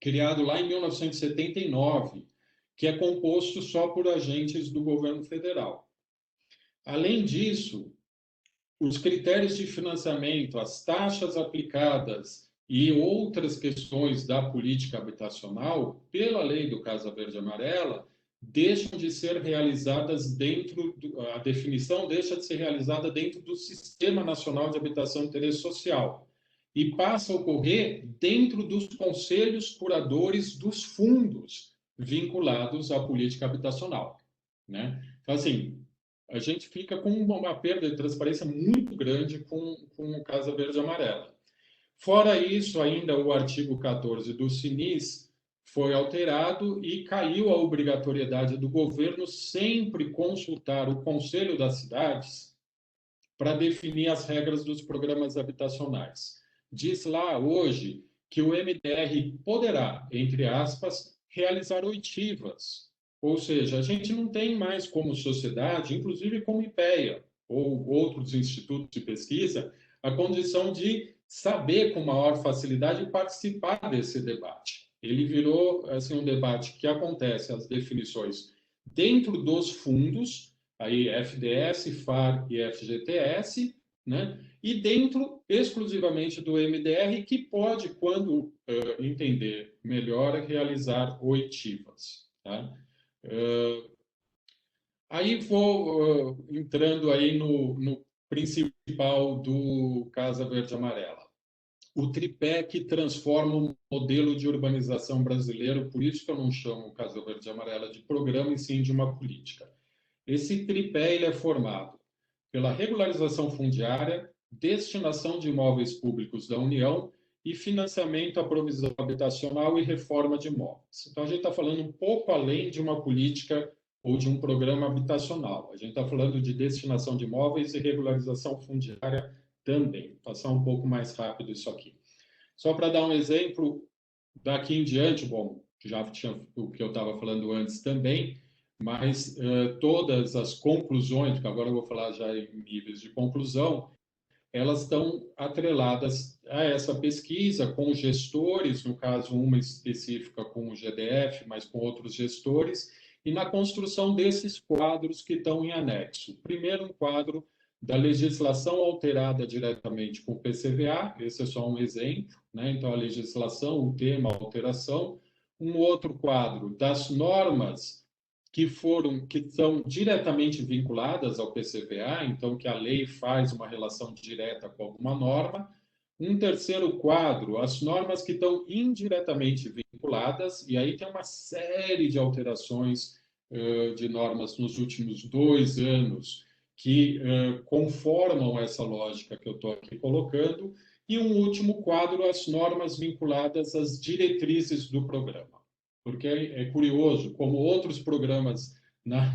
criado lá em 1979, que é composto só por agentes do governo federal. Além disso, os critérios de financiamento, as taxas aplicadas e outras questões da política habitacional, pela lei do Casa Verde e Amarela, deixam de ser realizadas a definição deixa de ser realizada dentro do Sistema Nacional de Habitação e Interesse Social e passa a ocorrer dentro dos conselhos curadores dos fundos vinculados à política habitacional, né? Então, assim, a gente fica com uma perda de transparência muito grande com o Casa Verde e Amarela. Fora isso, ainda o artigo 14 do Sinis foi alterado e caiu a obrigatoriedade do governo sempre consultar o Conselho das Cidades para definir as regras dos programas habitacionais. Diz lá hoje que o MDR poderá, entre aspas, realizar oitivas. Ou seja, a gente não tem mais como sociedade, inclusive como IPEA ou outros institutos de pesquisa, a condição de saber com maior facilidade participar desse debate. Ele virou assim, um debate que acontece as definições dentro dos fundos, aí FDS, FAR e FGTS, né? E dentro exclusivamente do MDR, que pode, quando entender melhor, realizar oitivas. Tá? Aí vou entrando aí no principal do Casa Verde e Amarela. O tripé que transforma o modelo de urbanização brasileiro, por isso que eu não chamo Casa Verde e Amarela de programa, e sim de uma política. Esse tripé ele é formado pela regularização fundiária, destinação de imóveis públicos da União e financiamento à provisão habitacional e reforma de imóveis. Então, a gente está falando um pouco além de uma política ou de um programa habitacional. A gente está falando de destinação de imóveis e regularização fundiária também. Vou passar um pouco mais rápido isso aqui. Só para dar um exemplo, daqui em diante, bom, já tinha o que eu estava falando antes também, mas todas as conclusões, que agora eu vou falar já em níveis de conclusão, elas estão atreladas a essa pesquisa com gestores, no caso uma específica com o GDF, mas com outros gestores, e na construção desses quadros que estão em anexo. Primeiro, um quadro da legislação alterada diretamente com o PCVA, esse é só um exemplo, né? Então, a legislação, o tema, a alteração. Um outro quadro das normas que são diretamente vinculadas ao PCVA, então que a lei faz uma relação direta com alguma norma. Um terceiro quadro, as normas que estão indiretamente vinculadas, e aí tem uma série de alterações de normas nos últimos 2 anos que conformam essa lógica que eu estou aqui colocando, e um último quadro, as normas vinculadas às diretrizes do programa. Porque é curioso, como outros programas,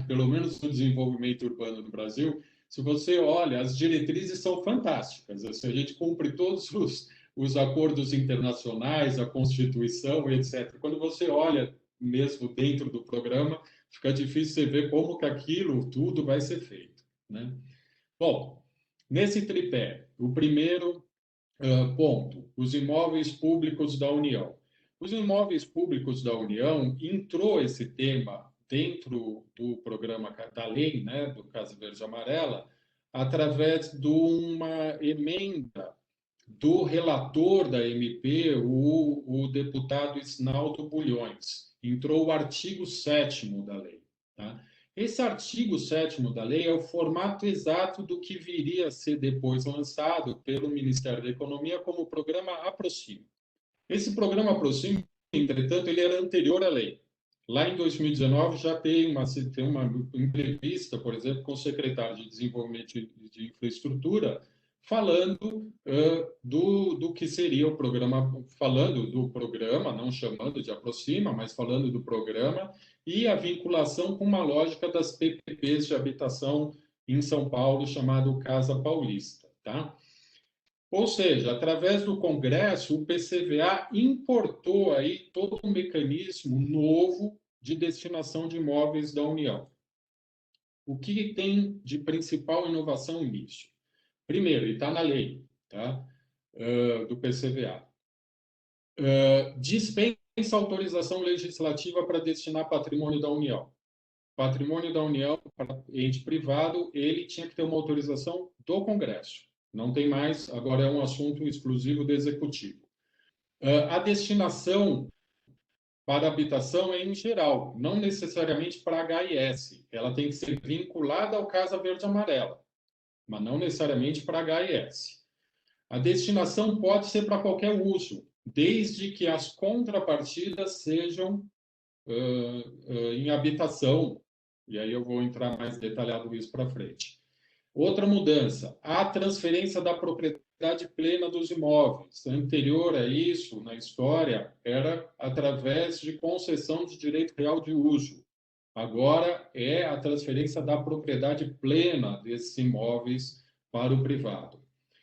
pelo menos no desenvolvimento urbano no Brasil, se você olha, as diretrizes são fantásticas. Assim, a gente cumpre todos os acordos internacionais, a Constituição, etc. Quando você olha mesmo dentro do programa, fica difícil você ver como que aquilo tudo vai ser feito, né? Bom, nesse tripé, o primeiro ponto, os imóveis públicos da União. Os imóveis públicos da União, entrou esse tema dentro do programa da lei, né, do Casa Verde e Amarela, através de uma emenda do relator da MP, o deputado Isnaldo Bulhões. Entrou o artigo 7º da lei. Tá? Esse artigo 7º da lei é o formato exato do que viria a ser depois lançado pelo Ministério da Economia como programa Aproxima. Esse programa Aproxima, entretanto, ele era anterior à lei. Lá em 2019 já tem uma entrevista, por exemplo, com o secretário de Desenvolvimento de Infraestrutura, falando do que seria o programa, falando do programa, não chamando de Aproxima, mas falando do programa, e a vinculação com uma lógica das PPPs de habitação em São Paulo, chamado Casa Paulista. Tá? Ou seja, através do Congresso, o PCVA importou aí todo um mecanismo novo de destinação de imóveis da União. O que tem de principal inovação nisso? Primeiro, e está na lei, tá? Do PCVA. Dispensa autorização legislativa para destinar patrimônio da União. Patrimônio da União, para ente privado, ele tinha que ter uma autorização do Congresso. Não tem mais, agora é um assunto exclusivo do Executivo. A destinação para habitação é em geral, não necessariamente para HIS. Ela tem que ser vinculada ao Casa Verde e Amarela, mas não necessariamente para HIS. A destinação pode ser para qualquer uso, desde que as contrapartidas sejam em habitação, e aí eu vou entrar mais detalhado isso para frente. Outra mudança, a transferência da propriedade plena dos imóveis. Anterior a isso, na história, era através de concessão de direito real de uso. Agora é a transferência da propriedade plena desses imóveis para o privado.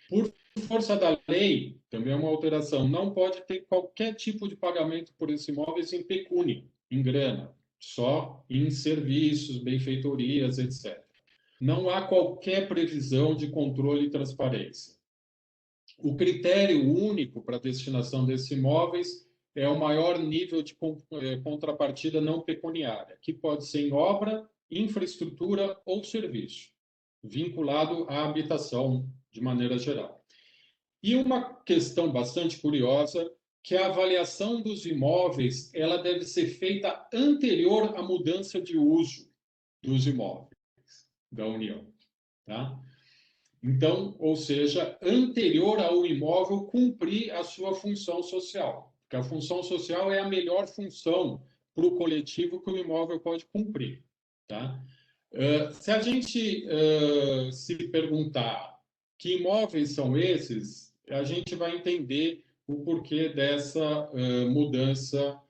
Por força da lei, também é uma alteração, não pode ter qualquer tipo de pagamento por esses imóveis em pecúnia, em grana, só em serviços, benfeitorias, etc. Não há qualquer previsão de controle e transparência. O critério único para a destinação desses imóveis é o maior nível de contrapartida não pecuniária, que pode ser em obra, infraestrutura ou serviço, vinculado à habitação de maneira geral. E uma questão bastante curiosa, que a avaliação dos imóveis ela deve ser feita anterior à mudança de uso dos imóveis da União. Tá? Então, ou seja, anterior ao imóvel cumprir a sua função social. Porque a função social é a melhor função para o coletivo que o imóvel pode cumprir. Tá? Se a gente se perguntar que imóveis são esses, a gente vai entender o porquê dessa mudança,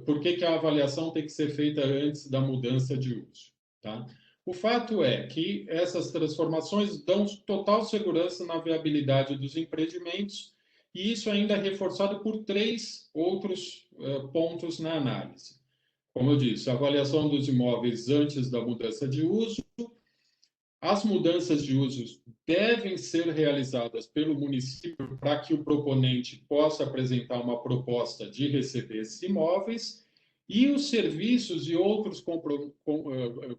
por que a avaliação tem que ser feita antes da mudança de uso. Tá? O fato é que essas transformações dão total segurança na viabilidade dos empreendimentos, e isso ainda é reforçado por 3 outros pontos na análise. Como eu disse, a avaliação dos imóveis antes da mudança de uso. As mudanças de uso devem ser realizadas pelo município para que o proponente possa apresentar uma proposta de receber esses imóveis, e os serviços e outros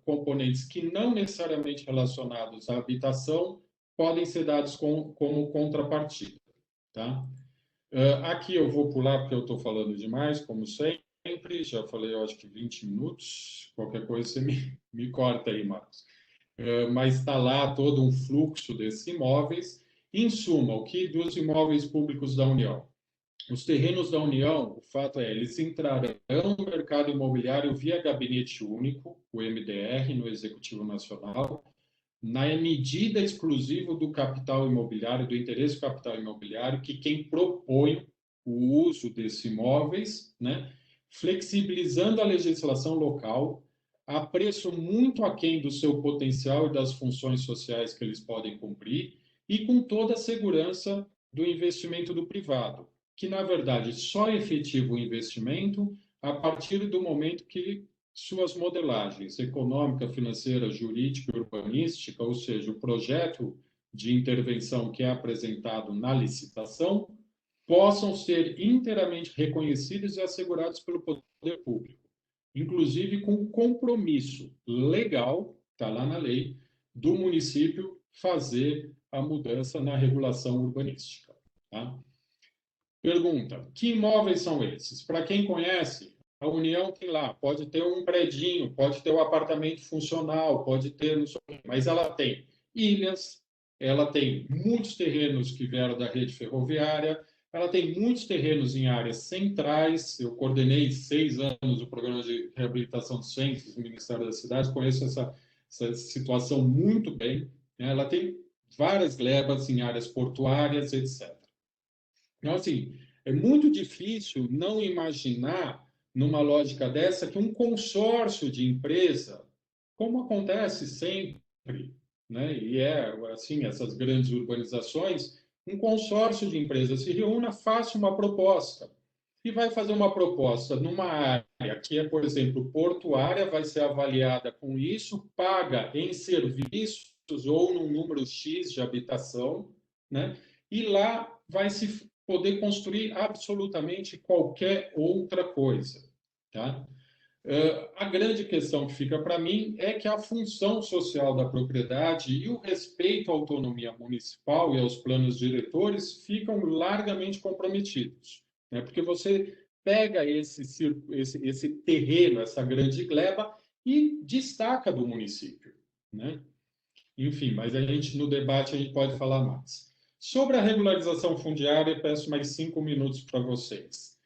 componentes que não necessariamente relacionados à habitação podem ser dados como contrapartida. Tá? Aqui eu vou pular porque eu estou falando demais, como sempre, já falei, eu acho que 20 minutos, qualquer coisa você me corta aí, Marcos. Mas está lá todo um fluxo desses imóveis. Em suma, o que dos imóveis públicos da União? Os terrenos da União, o fato é, eles entrarão no mercado imobiliário via gabinete único, o MDR, no Executivo Nacional, na medida exclusiva do capital imobiliário, do interesse do capital imobiliário, que quem propõe o uso desses imóveis, né, flexibilizando a legislação local, a preço muito aquém do seu potencial e das funções sociais que eles podem cumprir, e com toda a segurança do investimento do privado, que, na verdade, só é efetivo o investimento a partir do momento que suas modelagens econômica, financeira, jurídica e urbanística, ou seja, o projeto de intervenção que é apresentado na licitação, possam ser inteiramente reconhecidos e assegurados pelo poder público. inclusive com compromisso legal, está lá na lei, do município fazer a mudança na regulação urbanística. Tá? Pergunta: que imóveis são esses? Para quem conhece, a União tem lá, pode ter um predinho, pode ter um apartamento funcional, pode ter, não sei, mas ela tem ilhas, ela tem muitos terrenos que vieram da rede ferroviária, ela tem muitos terrenos em áreas centrais. Eu coordenei 6 anos o programa de reabilitação dos centros do Ministério das Cidades, conheço essa situação muito bem. Né? Ela tem várias glebas em áreas portuárias, etc. Então, assim, é muito difícil não imaginar, numa lógica dessa, que um consórcio de empresa, como acontece sempre, né? E assim, essas grandes urbanizações, um consórcio de empresas se reúna, faça uma proposta. E vai fazer uma proposta numa área que é, por exemplo, portuária, vai ser avaliada com isso, paga em serviços ou num número X de habitação, né? E lá vai se poder construir absolutamente qualquer outra coisa. Tá? A grande questão que fica para mim é que a função social da propriedade e o respeito à autonomia municipal e aos planos diretores ficam largamente comprometidos. Né? Porque você pega esse terreno, essa grande gleba, e destaca do município. Né? Enfim, mas no debate a gente pode falar mais. Sobre a regularização fundiária, peço mais 5 minutos para vocês.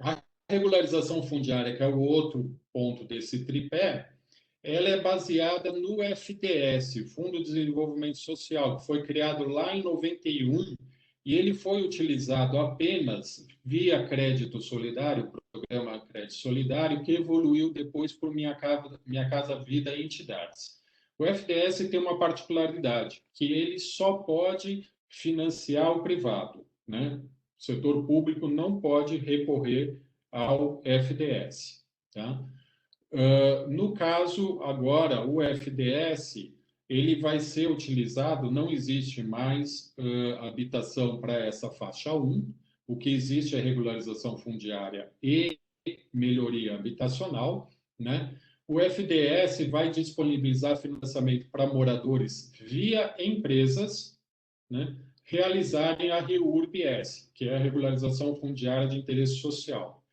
A regularização fundiária, que é o outro ponto desse tripé, ela é baseada no FDS, Fundo de Desenvolvimento Social, que foi criado lá em 91, e ele foi utilizado apenas via crédito solidário, programa Crédito Solidário, que evoluiu depois por Minha Casa Vida e entidades. O FDS tem uma particularidade, que ele só pode financiar o privado, né? O setor público não pode recorrer ao FDS. Tá? No caso, agora, o FDS ele vai ser utilizado, não existe mais habitação para essa faixa 1, o que existe é regularização fundiária e melhoria habitacional. Né? O FDS vai disponibilizar financiamento para moradores via empresas, né, realizarem a REURB-S, que é a regularização fundiária de interesse social.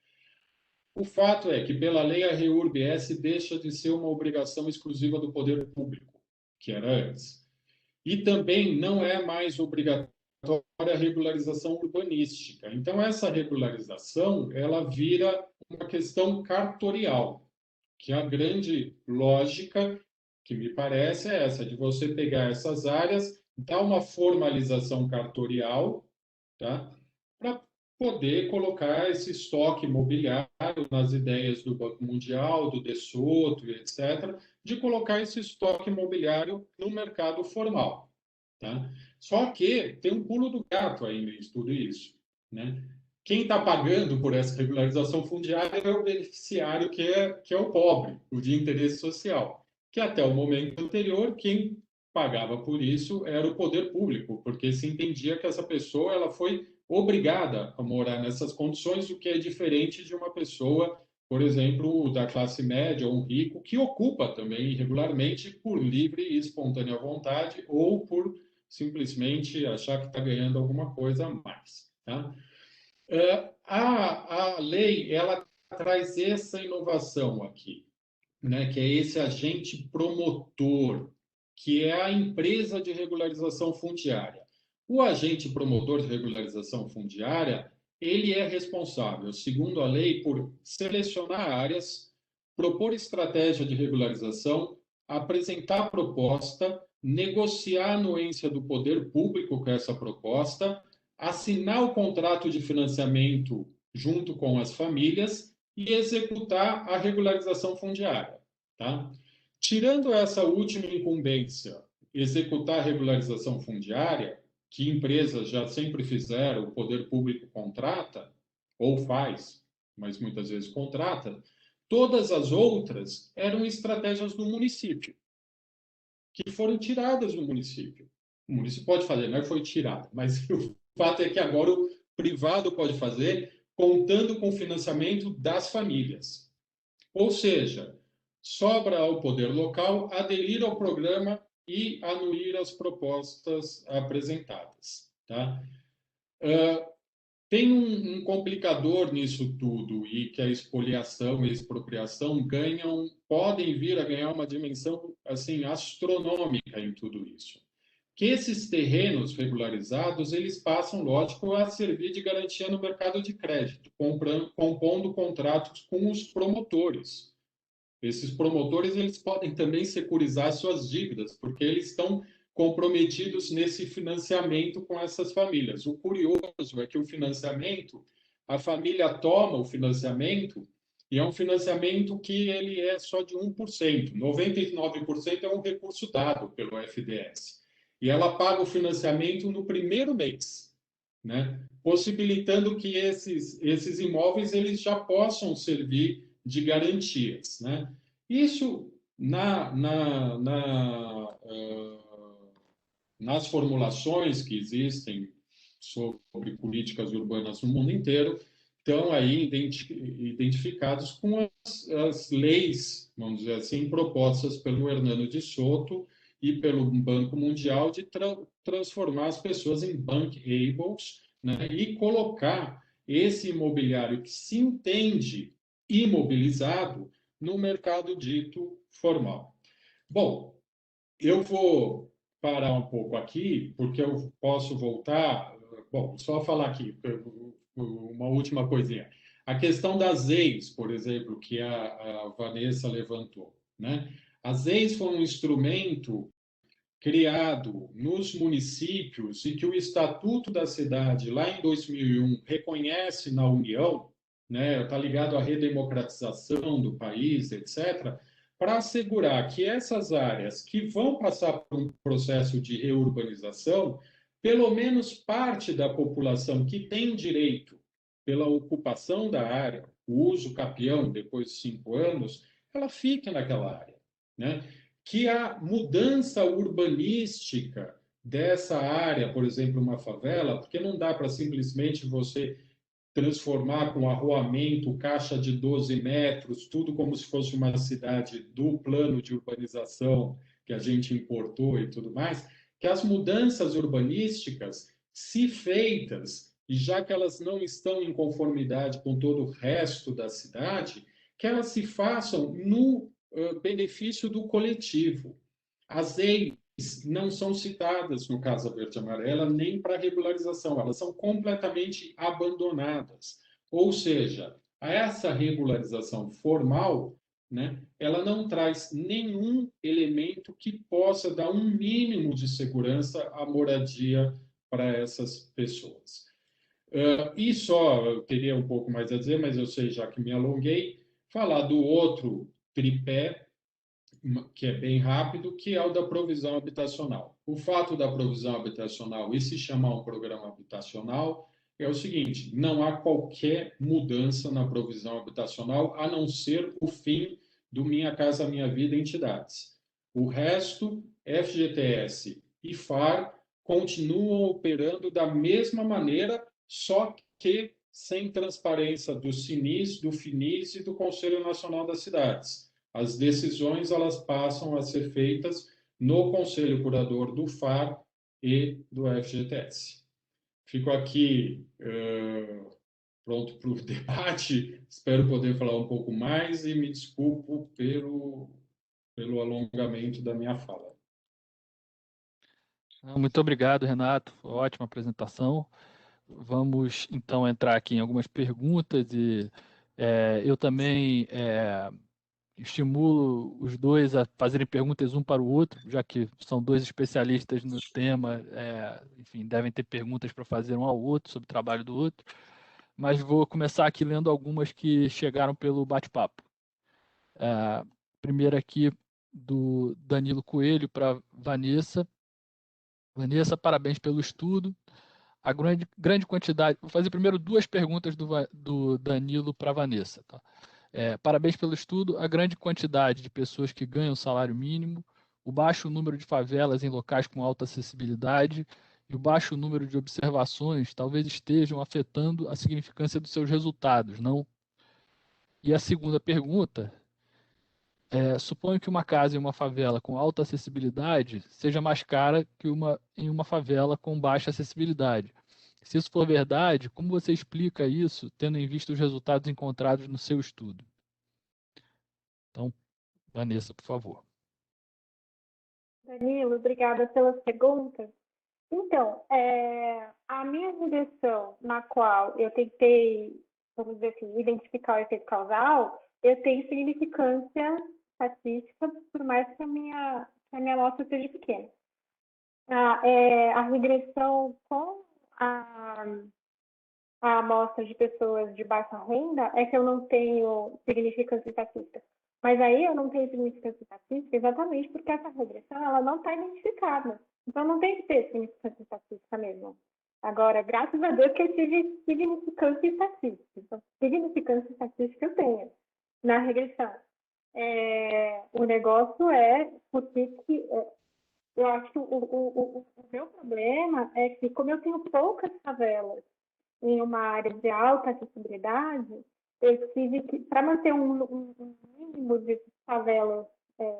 O fato é que, pela lei, a REURB-S deixa de ser uma obrigação exclusiva do poder público, que era antes. E também não é mais obrigatória a regularização urbanística. Então, essa regularização ela vira uma questão cartorial, que a grande lógica, que me parece, é essa, de você pegar essas áreas, dar uma formalização cartorial, tá? Para poder colocar esse estoque imobiliário nas ideias do Banco Mundial, do Desoto, etc., de colocar esse estoque imobiliário no mercado formal. Tá? Só que tem um pulo do gato ainda em tudo isso. Né? Quem está pagando por essa regularização fundiária é o beneficiário, que é o pobre, o de interesse social. Que até o momento anterior, quem pagava por isso era o poder público, porque se entendia que essa pessoa ela foi obrigada a morar nessas condições, o que é diferente de uma pessoa, por exemplo, da classe média ou um rico, que ocupa também irregularmente por livre e espontânea vontade ou por simplesmente achar que está ganhando alguma coisa a mais. Tá? A lei ela traz essa inovação aqui, né, que é esse agente promotor, que é a empresa de regularização fundiária. O agente promotor de regularização fundiária, ele é responsável, segundo a lei, por selecionar áreas, propor estratégia de regularização, apresentar proposta, negociar a anuência do poder público com essa proposta, assinar o contrato de financiamento junto com as famílias e executar a regularização fundiária. Tá? Tirando essa última incumbência, executar a regularização fundiária, que empresas já sempre fizeram, o poder público contrata, ou faz, mas muitas vezes contrata, todas as outras eram estratégias do município, que foram tiradas do município. O município pode fazer, não foi tirada, mas o fato é que agora o privado pode fazer contando com o financiamento das famílias. Ou seja, sobra ao poder local aderir ao programa e anuir as propostas apresentadas. Tá? Tem um complicador nisso tudo, e que a expoliação e a expropriação podem vir a ganhar uma dimensão assim astronômica em tudo isso. Que esses terrenos regularizados, eles passam, lógico, a servir de garantia no mercado de crédito, compondo contratos com os promotores. Esses promotores, eles podem também securizar suas dívidas, porque eles estão comprometidos nesse financiamento com essas famílias. O curioso é que o financiamento, a família toma o financiamento, e é um financiamento que ele é só de 1%. 99% é um recurso dado pelo FDS. E ela paga o financiamento no primeiro mês, né? Possibilitando que esses imóveis eles já possam servir de garantias, né? Isso nas formulações que existem sobre políticas urbanas no mundo inteiro, estão aí identificados com as leis, vamos dizer assim, propostas pelo Hernando de Soto e pelo Banco Mundial de transformar as pessoas em bankables, né, e colocar esse imobiliário que se entende imobilizado no mercado dito formal. Bom, eu vou parar um pouco aqui, porque eu posso voltar. Bom, só falar aqui uma última coisinha. A questão das EIs, por exemplo, que a Vanessa levantou, né? As EIs foi um instrumento criado nos municípios e que o Estatuto da Cidade, lá em 2001, reconhece na União, né? Está ligado à redemocratização do país, etc., para assegurar que essas áreas que vão passar por um processo de reurbanização, pelo menos parte da população que tem direito pela ocupação da área, o uso capião depois de 5 anos, ela fique naquela área, né? Que a mudança urbanística dessa área, por exemplo, uma favela, porque não dá para simplesmente você transformar com arruamento, caixa de 12 metros, tudo como se fosse uma cidade do plano de urbanização que a gente importou e tudo mais, que as mudanças urbanísticas, se feitas, e já que elas não estão em conformidade com todo o resto da cidade, que elas se façam no benefício do coletivo. As EIs não são citadas no Casa Verde e Amarela nem para regularização, elas são completamente abandonadas. Ou seja, essa regularização formal, né, ela não traz nenhum elemento que possa dar um mínimo de segurança à moradia para essas pessoas. E só, eu teria um pouco mais a dizer, mas eu sei já que me alonguei, falar do outro tripé, que é bem rápido, que é o da provisão habitacional. O fato da provisão habitacional e se chamar um programa habitacional é o seguinte: não há qualquer mudança na provisão habitacional a não ser o fim do Minha Casa Minha Vida entidades. O resto, FGTS e FAR continuam operando da mesma maneira, só que sem transparência do SINIS, do FINIS e do Conselho Nacional das Cidades. As decisões elas passam a ser feitas no Conselho Curador do FAR e do FGTS. Fico aqui pronto para o debate, espero poder falar um pouco mais e me desculpo pelo alongamento da minha fala. Muito obrigado, Renato. Ótima apresentação. Vamos, então, entrar aqui em algumas perguntas e eu também estimulo os dois a fazerem perguntas um para o outro, já que são dois especialistas no tema, enfim, devem ter perguntas para fazer um ao outro sobre o trabalho do outro, mas vou começar aqui lendo algumas que chegaram pelo bate-papo. Primeiro aqui do Danilo Coelho para Vanessa. Vanessa, parabéns pelo estudo. A grande quantidade... Vou fazer primeiro duas perguntas do Danilo para Vanessa. Tá? Parabéns pelo estudo. A grande quantidade de pessoas que ganham salário mínimo, o baixo número de favelas em locais com alta acessibilidade e o baixo número de observações talvez estejam afetando a significância dos seus resultados, não? E a segunda pergunta suponho que uma casa em uma favela com alta acessibilidade seja mais cara que uma em uma favela com baixa acessibilidade. Se isso for verdade, como você explica isso, tendo em vista os resultados encontrados no seu estudo? Então, Vanessa, por favor. Danilo, obrigada pelas perguntas. Então, a minha direção na qual eu tentei, vamos dizer assim, identificar o efeito causal, eu tenho significância estatística, por mais que a minha amostra seja pequena. A regressão com a amostra de pessoas de baixa renda é que eu não tenho significância estatística. Mas aí eu não tenho significância estatística exatamente porque essa regressão ela não está identificada. Então não tem que ter significância estatística mesmo. Agora, graças a Deus que eu tive significância estatística. Então, significância estatística eu tenho na regressão. O negócio porque eu acho que o meu problema é que, como eu tenho poucas favelas em uma área de alta acessibilidade, eu tive que, para manter um mínimo de favelas,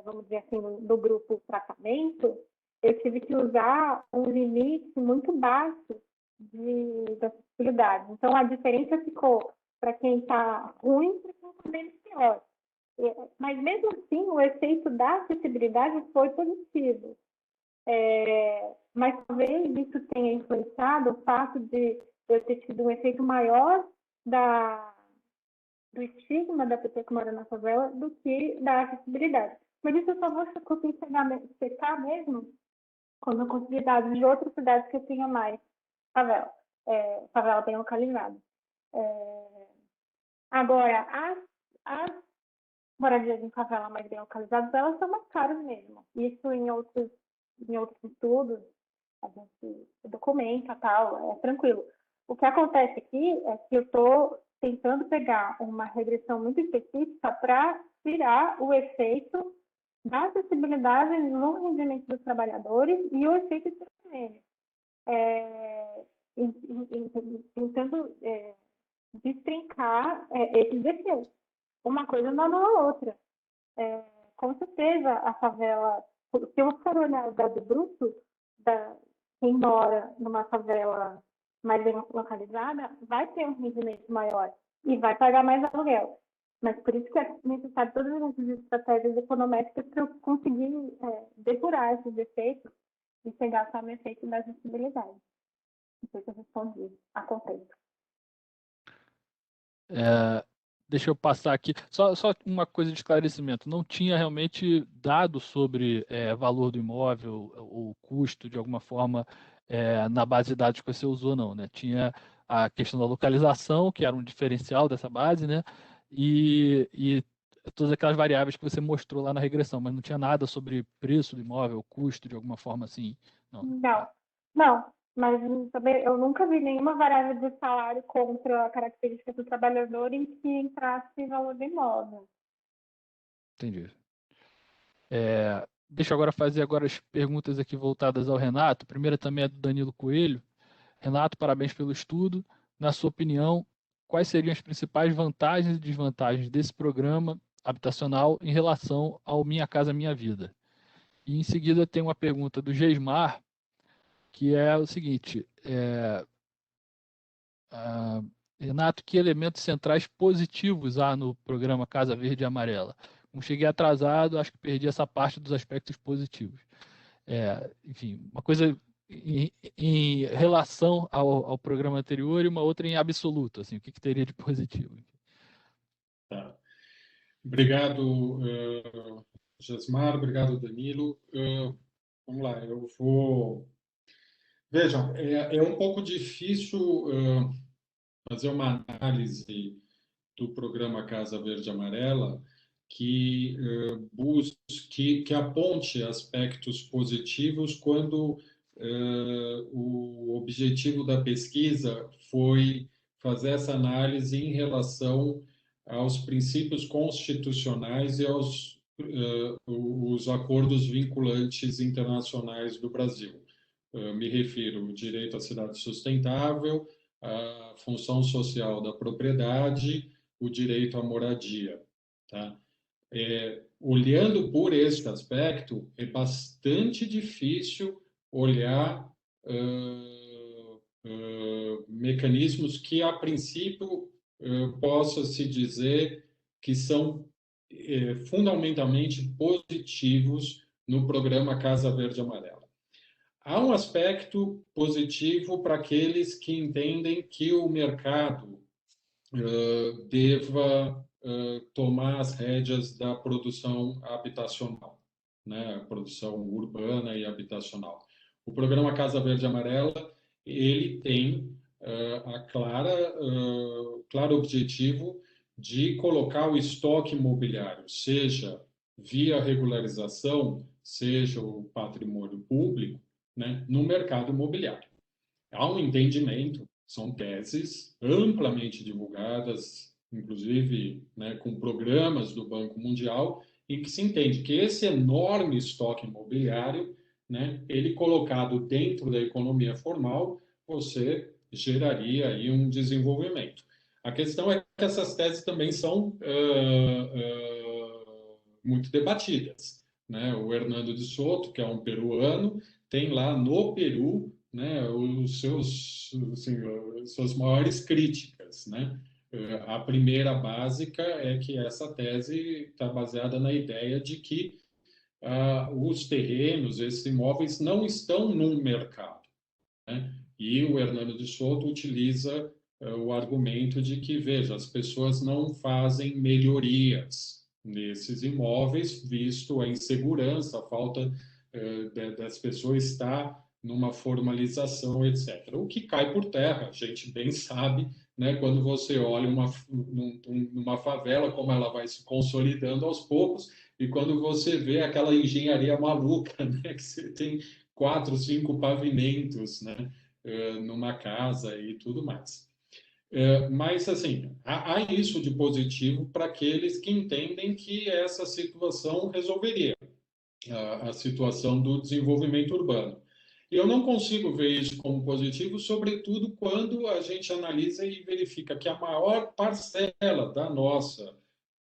vamos dizer assim, do grupo tratamento, eu tive que usar um limite muito baixo de acessibilidade. Então, a diferença ficou para quem está ruim para quem está menos pior. Mas, mesmo assim, o efeito da acessibilidade foi positivo. Mas talvez isso tenha influenciado o fato de eu ter tido um efeito maior do estigma da pessoa que mora na favela do que da acessibilidade. Mas isso eu só vou conseguir checar mesmo quando eu conseguir dados de outras cidades que eu tenha mais favela, favela bem localizada. Agora, as moradias em favela mais bem localizadas, elas são mais caras mesmo. Isso em outros estudos, a gente documenta, tal, é tranquilo. O que acontece aqui é que eu estou tentando pegar uma regressão muito específica para tirar o efeito da acessibilidade no rendimento dos trabalhadores e o efeito estrangênio. Tentando destrincar esses efeitos. Uma coisa não anula a outra. Com certeza, a favela, se eu for olhar o dado bruto, quem mora numa favela mais bem localizada, vai ter um rendimento maior e vai pagar mais aluguel. Mas por isso que é necessário todas essas estratégias econométricas para eu conseguir depurar esses efeitos e chegar só no efeito da acessibilidade. Não sei se eu respondi a contexto. Deixa eu passar aqui. Só uma coisa de esclarecimento. Não tinha realmente dados sobre valor do imóvel, ou custo, de alguma forma, na base de dados que você usou, não, né? Tinha a questão da localização, que era um diferencial dessa base, né? E todas aquelas variáveis que você mostrou lá na regressão, mas não tinha nada sobre preço do imóvel, custo, de alguma forma assim, não. Não. Mas também eu nunca vi nenhuma variável de salário contra a característica do trabalhador em que entrasse valor do imóvel. Entendi. Deixa eu agora fazer as perguntas aqui voltadas ao Renato. A primeira também é do Danilo Coelho. Renato, parabéns pelo estudo. Na sua opinião, quais seriam as principais vantagens e desvantagens desse programa habitacional em relação ao Minha Casa Minha Vida? E em seguida tem uma pergunta do Geismar, que é o seguinte: Renato, que elementos centrais positivos há no programa Casa Verde e Amarela? Como cheguei atrasado, acho que perdi essa parte dos aspectos positivos. Enfim, uma coisa em relação ao programa anterior e uma outra em absoluto, assim, o que teria de positivo? Tá. Obrigado, Jasmar, obrigado, Danilo. Vamos lá, eu vou... Vejam, é um pouco difícil fazer uma análise do programa Casa Verde e Amarela que busque, que aponte aspectos positivos quando o objetivo da pesquisa foi fazer essa análise em relação aos princípios constitucionais e aos os acordos vinculantes internacionais do Brasil. me refiro ao direito à cidade sustentável, a função social da propriedade, o direito à moradia, tá? Olhando por este aspecto, é bastante difícil olhar mecanismos que, a princípio, possa se dizer que são fundamentalmente positivos no programa Casa Verde e Amarela. Há um aspecto positivo para aqueles que entendem que o mercado deva tomar as rédeas da produção habitacional, né? A produção urbana e habitacional. O programa Casa Verde e Amarela, ele tem claro objetivo de colocar o estoque imobiliário, seja via regularização, seja o patrimônio público, né, no mercado imobiliário. Há um entendimento, são teses amplamente divulgadas, inclusive, né, com programas do Banco Mundial, em que se entende que esse enorme estoque imobiliário, né, ele colocado dentro da economia formal, você geraria aí um desenvolvimento. A questão é que essas teses também são muito debatidas, né? O Hernando de Soto, que é um peruano, tem lá no Peru, né, os seus, assim, suas maiores críticas, né? A primeira básica é que essa tese está baseada na ideia de que os terrenos, esses imóveis, não estão num mercado, né? E o Hernando de Soto utiliza o argumento de que, veja, as pessoas não fazem melhorias nesses imóveis, visto a insegurança, a falta das pessoas estar numa formalização, etc. O que cai por terra, a gente bem sabe, né, quando você olha numa favela, como ela vai se consolidando aos poucos, e quando você vê aquela engenharia maluca, né, que você tem 4, 5 pavimentos, né, numa casa e tudo mais. Mas, assim, há isso de positivo para aqueles que entendem que essa situação resolveria a situação do desenvolvimento urbano. Eu não consigo ver isso como positivo, sobretudo quando a gente analisa e verifica que a maior parcela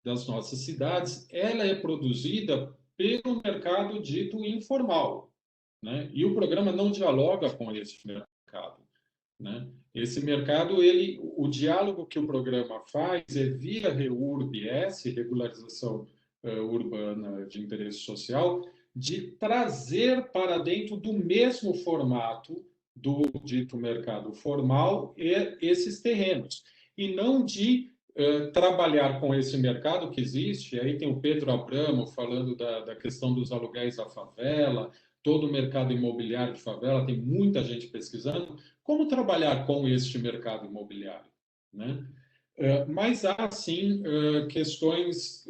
das nossas cidades, ela é produzida pelo mercado dito informal, né? E o programa não dialoga com esse mercado, né? Esse mercado, o diálogo que o programa faz é via REURB-S, Regularização Urbana de Interesse Social, de trazer para dentro do mesmo formato do dito mercado formal esses terrenos, e não de trabalhar com esse mercado que existe. Aí tem o Pedro Abramo falando da questão dos aluguéis da favela, todo o mercado imobiliário de favela, tem muita gente pesquisando como trabalhar com este mercado imobiliário, né? Mas há, sim, questões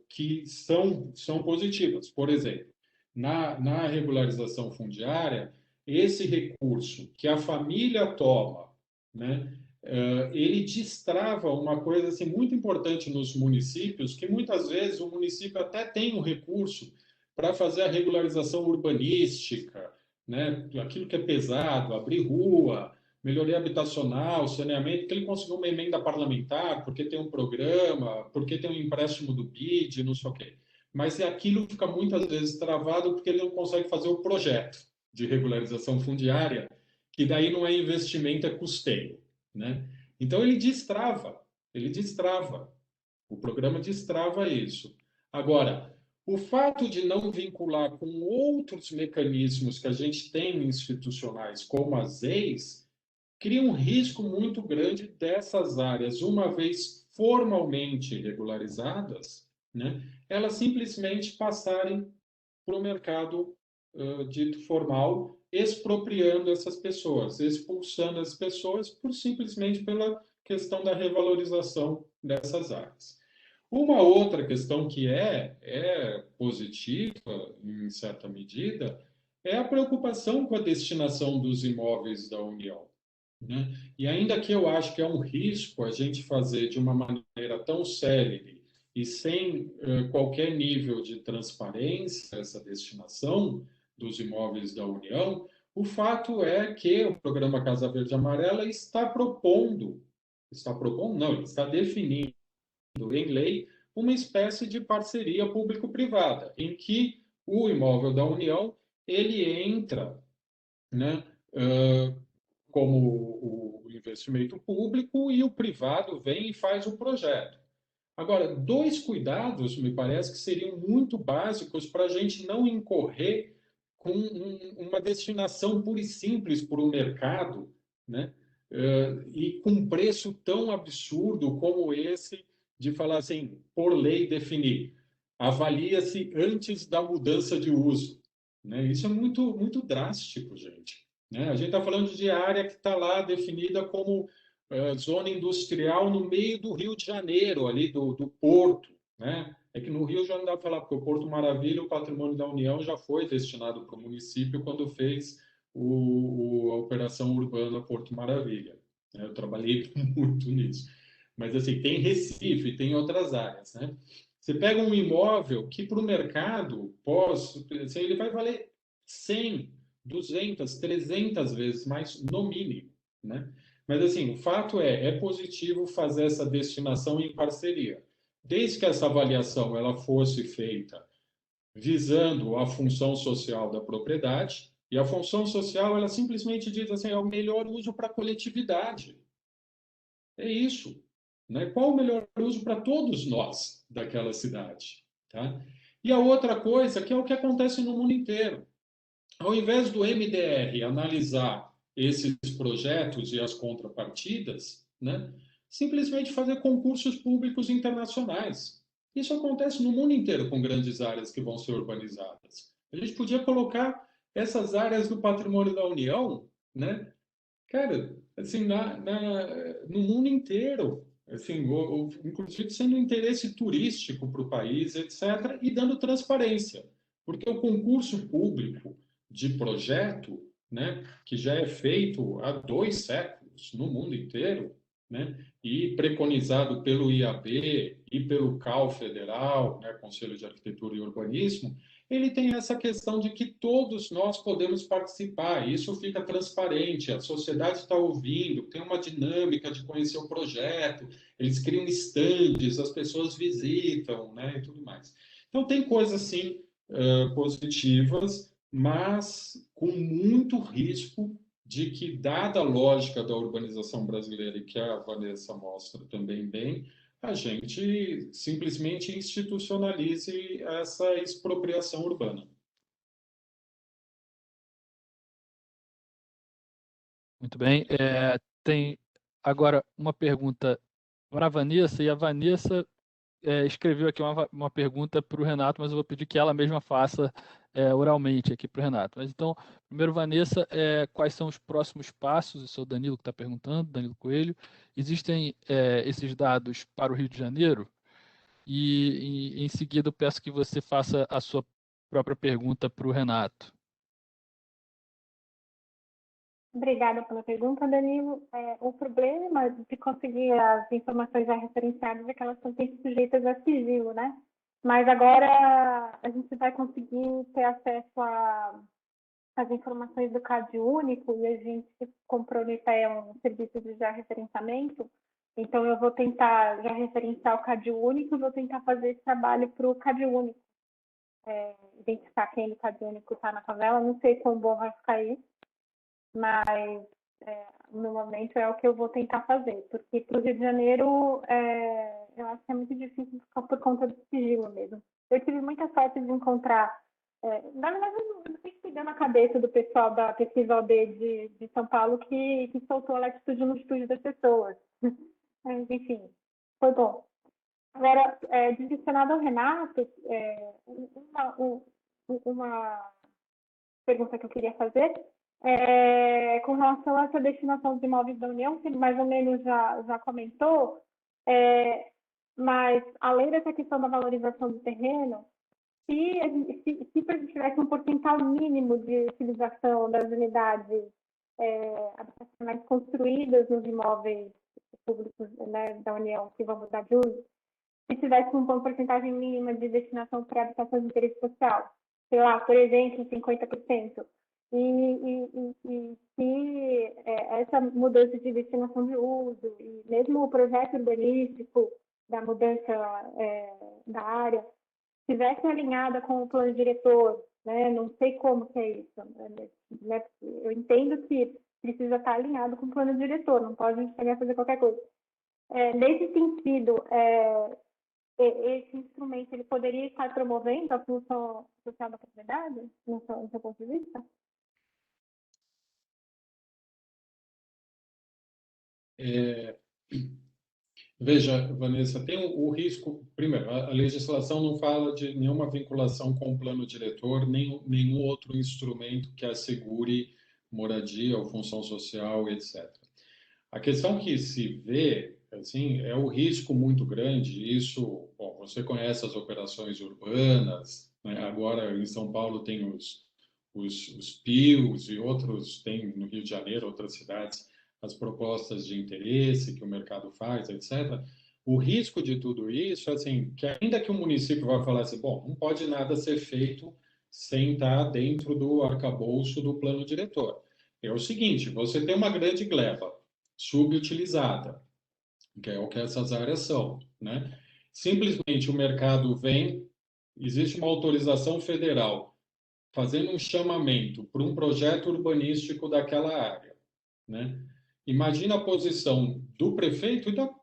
que são positivas. Por exemplo, na regularização fundiária, esse recurso que a família toma, né, ele destrava uma coisa assim, muito importante nos municípios, que muitas vezes o município até tem um recurso para fazer a regularização urbanística, né, aquilo que é pesado, abrir rua, melhoria habitacional, saneamento, que ele conseguiu uma emenda parlamentar, porque tem um programa, porque tem um empréstimo do BID, não sei o quê. Mas aquilo fica muitas vezes travado porque ele não consegue fazer o projeto de regularização fundiária, que daí não é investimento, é custeio, né? Então ele destrava. O programa destrava isso. Agora, o fato de não vincular com outros mecanismos que a gente tem institucionais, como as EIs, cria um risco muito grande dessas áreas, uma vez formalmente regularizadas, né, elas simplesmente passarem para o mercado dito formal, expropriando essas pessoas, expulsando as pessoas simplesmente pela questão da revalorização dessas áreas. Uma outra questão que é positiva, em certa medida, é a preocupação com a destinação dos imóveis da União, né? E ainda que eu acho que é um risco a gente fazer de uma maneira tão célere e sem qualquer nível de transparência essa destinação, dos imóveis da União, o fato é que o programa Casa Verde e Amarela está definindo em lei uma espécie de parceria público-privada, em que o imóvel da União ele entra, né, como o investimento público e o privado vem e faz o projeto. Agora, dois cuidados, me parece que seriam muito básicos para a gente não incorrer com uma destinação pura e simples para o mercado, né? E com um preço tão absurdo como esse de falar assim, por lei definir, avalia-se antes da mudança de uso, né? Isso é muito, muito drástico, gente, né? A gente está falando de área que está lá definida como zona industrial no meio do Rio de Janeiro, ali do Porto, né? É que no Rio já não dá para falar, porque o Porto Maravilha, o patrimônio da União, já foi destinado para o município quando fez a Operação Urbana Porto Maravilha. Eu trabalhei muito nisso. Mas, assim, tem Recife, tem outras áreas, né? Você pega um imóvel que, para o mercado, assim, ele vai valer 100, 200, 300 vezes mais, no mínimo, né? Mas, assim, o fato é positivo fazer essa destinação em parceria. Desde que essa avaliação ela fosse feita visando a função social da propriedade, e a função social ela simplesmente diz assim, é o melhor uso para a coletividade. É isso, né? Qual o melhor uso para todos nós daquela cidade, tá? E a outra coisa, que é o que acontece no mundo inteiro. Ao invés do MDR analisar esses projetos e as contrapartidas, né, simplesmente fazer concursos públicos internacionais. Isso acontece no mundo inteiro com grandes áreas que vão ser urbanizadas. A gente podia colocar essas áreas do patrimônio da União, né, cara, assim, no mundo inteiro, assim, inclusive sendo um interesse turístico para o país, etc., e dando transparência, porque o concurso público de projeto, né, que já é feito há 2 séculos no mundo inteiro, né, e preconizado pelo IAB e pelo CAL Federal, né, Conselho de Arquitetura e Urbanismo, ele tem essa questão de que todos nós podemos participar, isso fica transparente, a sociedade está ouvindo, tem uma dinâmica de conhecer o projeto, eles criam estandes, as pessoas visitam, né, e tudo mais. Então, tem coisas, sim, positivas, mas com muito risco de que, dada a lógica da urbanização brasileira, e que a Vanessa mostra também bem, a gente simplesmente institucionalize essa expropriação urbana. Muito bem. Tem agora uma pergunta para a Vanessa, e a Vanessa escreveu aqui uma pergunta para o Renato, mas eu vou pedir que ela mesma faça oralmente aqui para o Renato. Mas então, primeiro, Vanessa, quais são os próximos passos? Isso é o Danilo que está perguntando, Danilo Coelho. Existem esses dados para o Rio de Janeiro? E em seguida eu peço que você faça a sua própria pergunta para o Renato. Obrigada pela pergunta, Danilo. O problema de conseguir as informações já referenciadas é que elas são sempre sujeitas a sigilo, né? Mas agora a gente vai conseguir ter acesso às informações do CAD único, e a gente comprou no IPEA um serviço de já referenciamento. Então, eu vou tentar já referenciar o CAD único e vou tentar fazer esse trabalho para o CAD único. Identificar quem do CAD único está na favela. Não sei quão bom vai ficar isso, mas no momento é o que eu vou tentar fazer, porque para o Rio de Janeiro eu acho que é muito difícil por conta do sigilo mesmo. Eu tive muita sorte de encontrar, na verdade, eu não sei se deu na cabeça do pessoal da pesquisa OB de São Paulo que soltou a latitude no estúdio das pessoas. Mas, enfim, foi bom. Agora, direcionado ao Renato, uma pergunta que eu queria fazer com relação a essa destinação de imóveis da União, que ele mais ou menos já comentou, mas além dessa questão da valorização do terreno, se a gente tivesse um percentual mínimo de utilização das unidades habitacionais construídas nos imóveis públicos, né, da União que vão mudar de uso, se tivesse uma porcentagem mínima de destinação para habitação de interesse social, sei lá, por exemplo, 50%. E se essa mudança de destinação de uso, e mesmo o projeto urbanístico da mudança da área, estivesse alinhada com o plano diretor, né? Não sei como que é isso, né? Eu entendo que precisa estar alinhado com o plano diretor, não pode chegar a fazer qualquer coisa. Nesse sentido, esse instrumento ele poderia estar promovendo a função social da propriedade, no seu ponto de vista? Veja, Vanessa, tem o risco. Primeiro, a legislação não fala de nenhuma vinculação com o plano diretor, nem nenhum outro instrumento que assegure moradia ou função social, etc. A questão que se vê, assim, é o risco muito grande. Isso, bom, você conhece as operações urbanas, né? Agora em São Paulo tem os PIOs e outros, tem no Rio de Janeiro, outras cidades, as propostas de interesse que o mercado faz, etc. O risco de tudo isso, assim, que ainda que o município vá falar assim, bom, não pode nada ser feito sem estar dentro do arcabouço do plano diretor. É o seguinte, você tem uma grande gleba subutilizada, que é o que essas áreas são, né? Simplesmente o mercado vem, existe uma autorização federal fazendo um chamamento para um projeto urbanístico daquela área, né? Imagina a posição do prefeito e da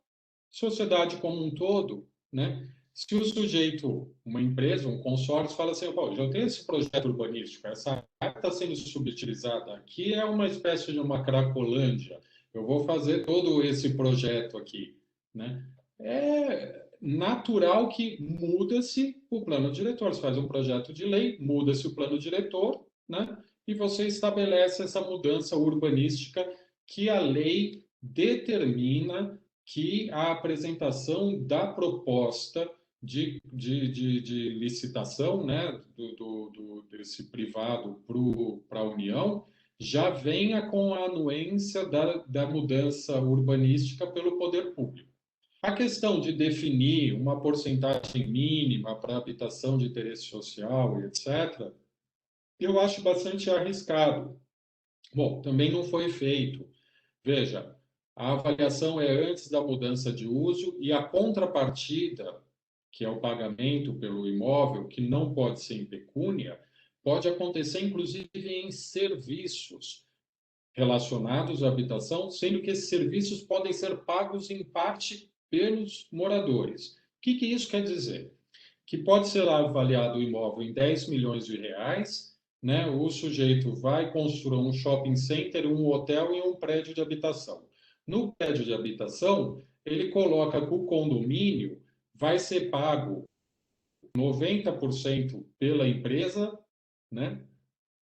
sociedade como um todo, né? Se o sujeito, uma empresa, um consórcio, fala assim, pô, já tem esse projeto urbanístico, essa área está sendo subutilizada, aqui é uma espécie de uma cracolândia, eu vou fazer todo esse projeto aqui, né? É natural que muda-se o plano diretor, você faz um projeto de lei, muda-se o plano diretor, né? E você estabelece essa mudança urbanística que a lei determina que a apresentação da proposta de licitação, né, desse privado para a União, já venha com a anuência da mudança urbanística pelo poder público. A questão de definir uma porcentagem mínima para habitação de interesse social, etc., eu acho bastante arriscado. Bom, também não foi feito. Veja, a avaliação é antes da mudança de uso e a contrapartida, que é o pagamento pelo imóvel, que não pode ser em pecúnia, pode acontecer inclusive em serviços relacionados à habitação, sendo que esses serviços podem ser pagos em parte pelos moradores. O que isso quer dizer? Que pode ser avaliado o imóvel em 10 milhões de reais, né? O sujeito vai construir um shopping center, um hotel e um prédio de habitação. No prédio de habitação, ele coloca que o condomínio vai ser pago 90% pela empresa, né?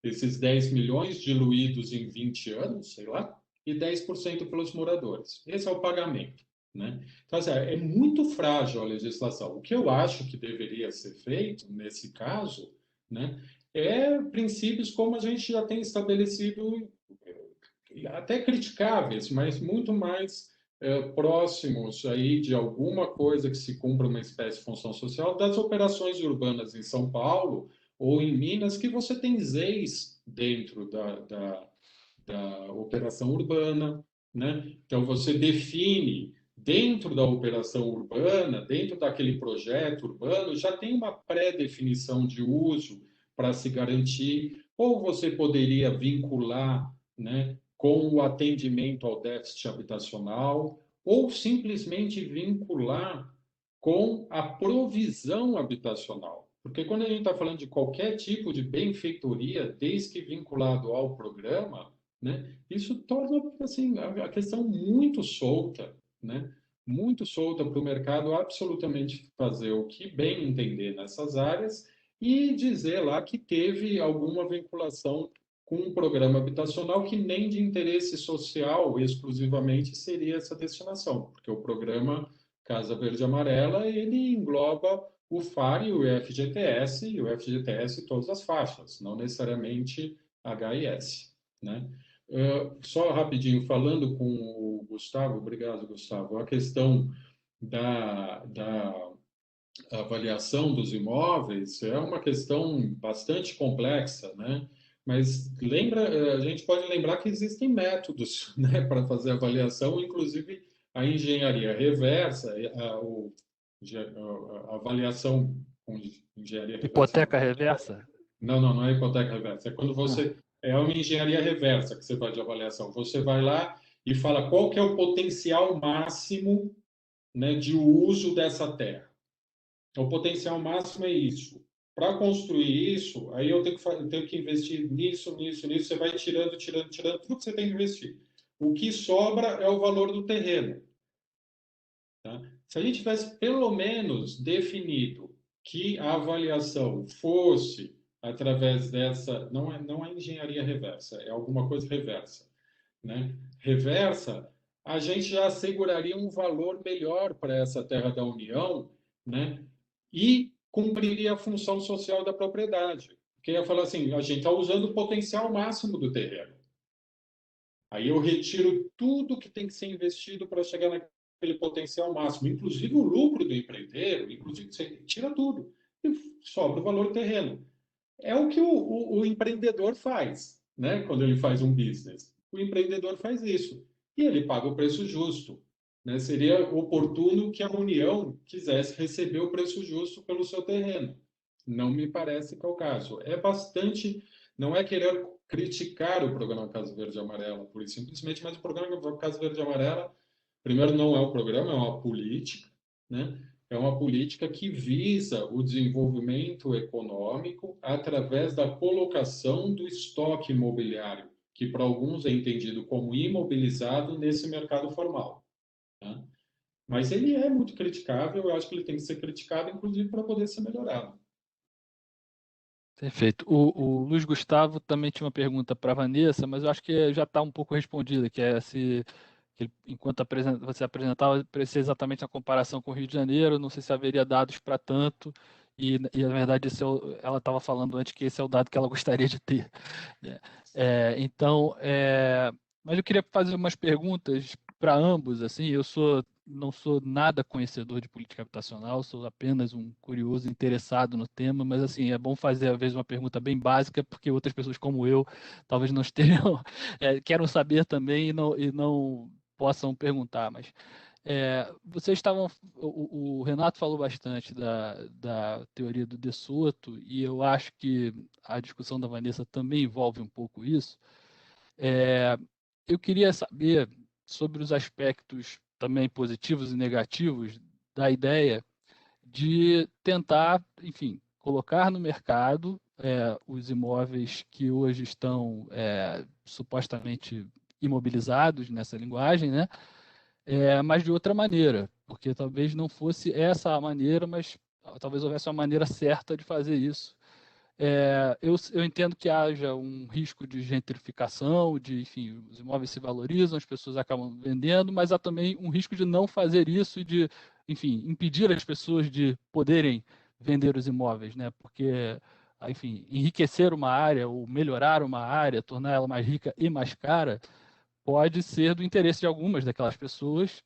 Esses 10 milhões diluídos em 20 anos, sei lá, e 10% pelos moradores. Esse é o pagamento, né? Então, assim, é muito frágil a legislação. O que eu acho que deveria ser feito, nesse caso, né, é princípios como a gente já tem estabelecido, até criticáveis, mas muito mais próximos aí de alguma coisa que se cumpra uma espécie de função social das operações urbanas em São Paulo ou em Minas, que você tem ZEIs dentro da operação urbana, né? Então, você define dentro da operação urbana, dentro daquele projeto urbano, já tem uma pré-definição de uso para se garantir, ou você poderia vincular, né, com o atendimento ao déficit habitacional, ou simplesmente vincular com a provisão habitacional. Porque quando a gente está falando de qualquer tipo de benfeitoria, desde que vinculado ao programa, né, isso torna assim, a questão muito solta, né, muito solta para o mercado absolutamente fazer o que bem entender nessas áreas e dizer lá que teve alguma vinculação com um programa habitacional que nem de interesse social exclusivamente seria essa destinação, porque o programa Casa Verde e Amarela, ele engloba o FAR e o FGTS, e o FGTS todas as faixas, não necessariamente HIS, né? Só rapidinho, falando com o Gustavo, obrigado, Gustavo, a questão da a avaliação dos imóveis é uma questão bastante complexa, né? Mas a gente pode lembrar que existem métodos, né, para fazer avaliação, inclusive a engenharia reversa, a avaliação com engenharia reversa. Hipoteca reversa? Não é hipoteca reversa. É quando Ah, você é uma engenharia reversa que você faz de avaliação. Você vai lá e fala qual que é o potencial máximo, né, de uso dessa terra. O potencial máximo é isso. Para construir isso, aí eu tenho que investir nisso, nisso, nisso. Você vai tirando, tirando, tirando tudo que você tem que investir. O que sobra é o valor do terreno. Tá? Se a gente tivesse pelo menos definido que a avaliação fosse através dessa, não é engenharia reversa, é alguma coisa reversa, né? Reversa, a gente já asseguraria um valor melhor para essa terra da União, né? E cumpriria a função social da propriedade. Porque ia falar assim, a gente está usando o potencial máximo do terreno. Aí eu retiro tudo que tem que ser investido para chegar naquele potencial máximo, inclusive o lucro do empreiteiro, inclusive você tira tudo e sobra o valor do terreno. É o que o empreendedor faz, né? Quando ele faz um business. O empreendedor faz isso e ele paga o preço justo. Né? Seria oportuno que a União quisesse receber o preço justo pelo seu terreno. Não me parece que é o caso. É bastante. Não é querer criticar o programa Casa Verde e Amarela, pura e simplesmente, mas o programa Casa Verde e Amarela, primeiro, não é um programa, é uma política, né? É uma política que visa o desenvolvimento econômico através da colocação do estoque imobiliário, que para alguns é entendido como imobilizado nesse mercado formal. Tá? Mas ele é muito criticável, eu acho que ele tem que ser criticado, inclusive, para poder ser melhorado. perfeito. O Luiz Gustavo também tinha uma pergunta para a Vanessa, mas eu acho que já está um pouco respondida, que é se que enquanto você apresentava, parecia exatamente a comparação com o Rio de Janeiro, não sei se haveria dados para tanto, na verdade ela estava falando antes que esse é o dado que ela gostaria de ter. Né? Então, mas eu queria fazer umas perguntas para ambos, assim, não sou nada conhecedor de política habitacional, sou apenas um curioso interessado no tema, mas assim, é bom fazer às vezes uma pergunta bem básica, porque outras pessoas como eu talvez não estejam, queiram saber também e não possam perguntar, mas vocês estavam, o Renato falou bastante da teoria do De Soto, e eu acho que a discussão da Vanessa também envolve um pouco isso. Eu queria saber sobre os aspectos também positivos e negativos da ideia de tentar, enfim, colocar no mercado os imóveis que hoje estão supostamente imobilizados nessa linguagem, né? Mas de outra maneira, porque talvez não fosse essa a maneira, mas talvez houvesse uma maneira certa de fazer isso. Eu entendo que haja um risco de gentrificação, enfim, os imóveis se valorizam, as pessoas acabam vendendo, mas há também um risco de não fazer isso e de, enfim, impedir as pessoas de poderem vender os imóveis, né? Porque, enfim, enriquecer uma área ou melhorar uma área, tornar ela mais rica e mais cara, pode ser do interesse de algumas daquelas pessoas,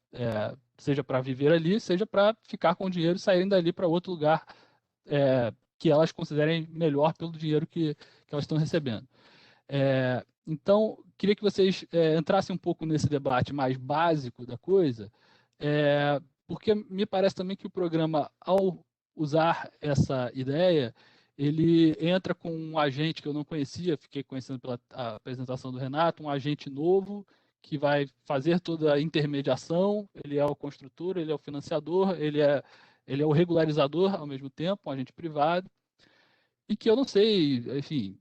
seja para viver ali, seja para ficar com o dinheiro e saírem dali para outro lugar que elas considerem melhor pelo dinheiro que elas estão recebendo. Então, queria que vocês entrassem um pouco nesse debate mais básico da coisa, porque me parece também que o programa, ao usar essa ideia, ele entra com um agente que eu não conhecia, fiquei conhecendo pela apresentação do Renato, um agente novo que vai fazer toda a intermediação, ele é o construtor, ele é o financiador, ele é o regularizador ao mesmo tempo, um agente privado, e que eu não sei, enfim,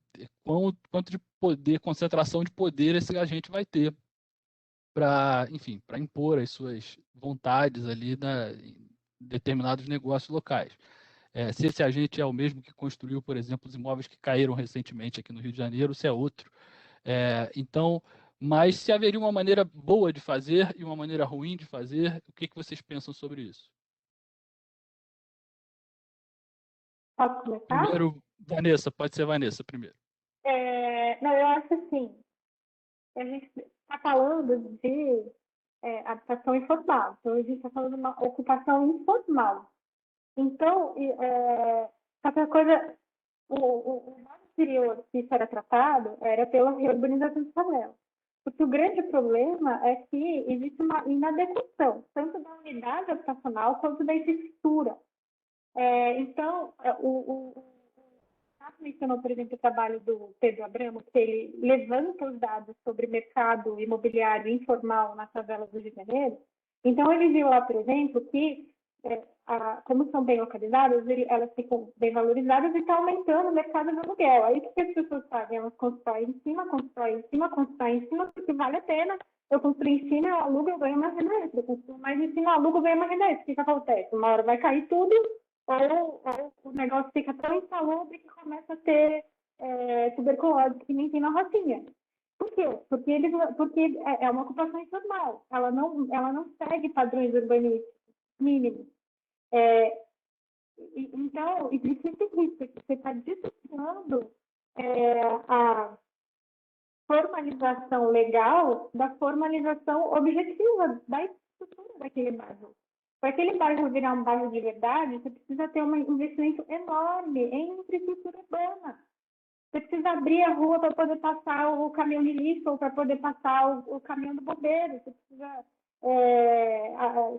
quanto de poder, concentração de poder esse agente vai ter para, enfim, para impor as suas vontades ali em determinados negócios locais. Se esse agente é o mesmo que construiu, por exemplo, os imóveis que caíram recentemente aqui no Rio de Janeiro, se é outro. Então, mas se haveria uma maneira boa de fazer e uma maneira ruim de fazer, o que vocês pensam sobre isso? Posso começar? Primeiro, Vanessa, pode ser Vanessa primeiro. Não, eu acho assim, a gente está falando de habitação informal, então a gente está falando de uma ocupação informal. Então, qualquer coisa, o modo anterior que isso era tratado era pela reurbanização de favelas. Porque o grande problema é que existe uma inadequação, tanto da unidade habitacional quanto da infraestrutura. Então, o Renato mencionou, por exemplo, o trabalho do Pedro Abramo, que ele levanta os dados sobre mercado imobiliário informal nas favelas do Rio de Janeiro. Então, ele viu lá, por exemplo, que, como são bem localizadas, elas ficam bem valorizadas e está aumentando o mercado de aluguel. Aí, o que as pessoas fazem? Elas constroem em cima, porque vale a pena. Eu construo em cima, eu alugo, eu ganho uma renda extra. Eu construo mais em cima, eu alugo, eu ganho uma renda extra. O que acontece? Uma hora vai cair tudo, ou o negócio fica tão insalubre que começa a ter tuberculose, que nem tem na Rocinha. Por quê? Porque é uma ocupação informal. Ela não segue padrões urbanísticos mínimos. Então, existe esse risco que você está dissociando a formalização legal da formalização objetiva da estrutura daquele bairro. Para aquele bairro virar um bairro de verdade, você precisa ter um investimento enorme em infraestrutura urbana. Você precisa abrir a rua para poder passar o caminhão de lixo ou para poder passar o caminhão do bombeiro. Você precisa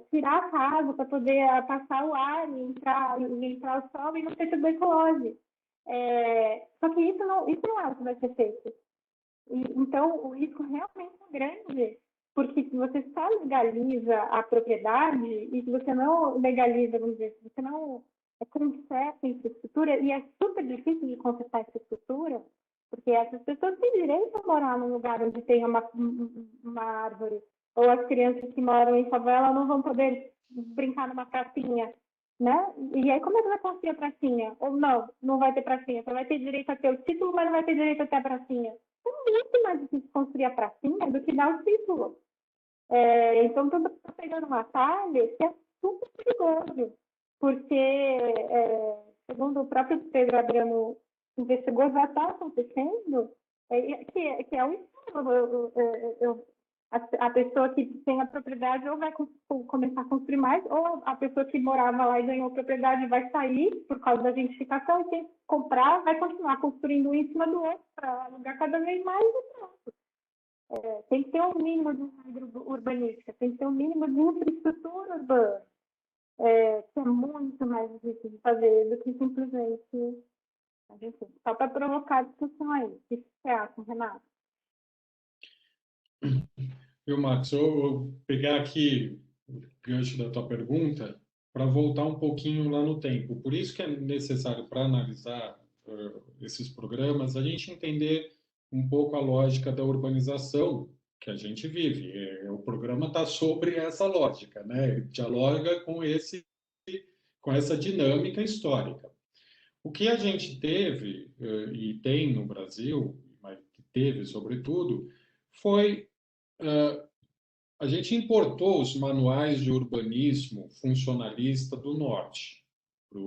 tirar a casa para poder passar o ar e entrar o sol e não ter tuberculose. Só que isso não é o que vai ser feito. Então, o risco realmente é grande, porque se você só legaliza a propriedade e se você não legaliza, vamos dizer, se você não conserta a infraestrutura, e é super difícil de consertar a infraestrutura, porque essas pessoas têm direito a morar num lugar onde tem uma árvore, ou as crianças que moram em favela não vão poder brincar numa pracinha, né? E aí como é que vai construir a pracinha? Ou não vai ter pracinha, você vai ter direito a ter o título, mas não vai ter direito a ter a pracinha. É muito mais difícil construir a pracinha do que dar o título. Então, tudo está pegando um atalho que é super perigoso, porque, segundo o próprio Pedro Abramo investigou, já está acontecendo, que é um escândalo. A pessoa que tem a propriedade ou vai começar a construir mais, ou a pessoa que morava lá e ganhou a propriedade vai sair por causa da gentrificação e quem comprar vai continuar construindo um em cima do outro para alugar cada vez mais e pronto. Tem que ter um mínimo de regra urbanística, tem que ter um mínimo de infraestrutura urbana, que é muito mais difícil de fazer do que simplesmente, só para provocar a discussão aí. O que você acha, Renato? Viu, Max? Eu vou pegar aqui o gancho da tua pergunta para voltar um pouquinho lá no tempo. Por isso que é necessário, para analisar esses programas, a gente entender um pouco a lógica da urbanização que a gente vive. O programa está sobre essa lógica, né? Ele dialoga com essa dinâmica histórica. O que a gente teve e tem no Brasil, mas que teve sobretudo, foi a gente importou os manuais de urbanismo funcionalista do norte para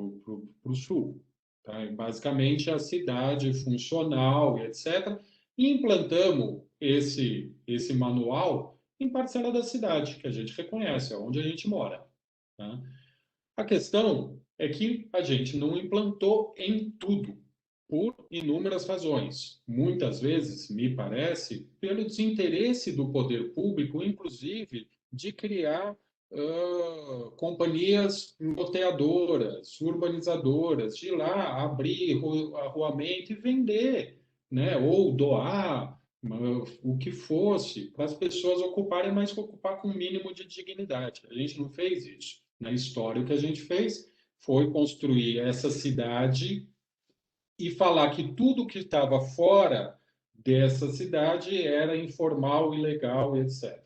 o sul. Tá? Basicamente, a cidade funcional, etc. E implantamos esse manual em parcela da cidade, que a gente reconhece, é onde a gente mora. Tá? A questão é que a gente não implantou em tudo, por inúmeras razões. Muitas vezes, me parece, pelo desinteresse do poder público, inclusive, de criar companhias loteadoras, urbanizadoras, de ir lá abrir arruamento e vender, né? Ou doar o que fosse, para as pessoas ocuparem, mas ocupar com o mínimo de dignidade. A gente não fez isso. Na história, o que a gente fez foi construir essa cidade e falar que tudo que estava fora dessa cidade era informal, ilegal, etc.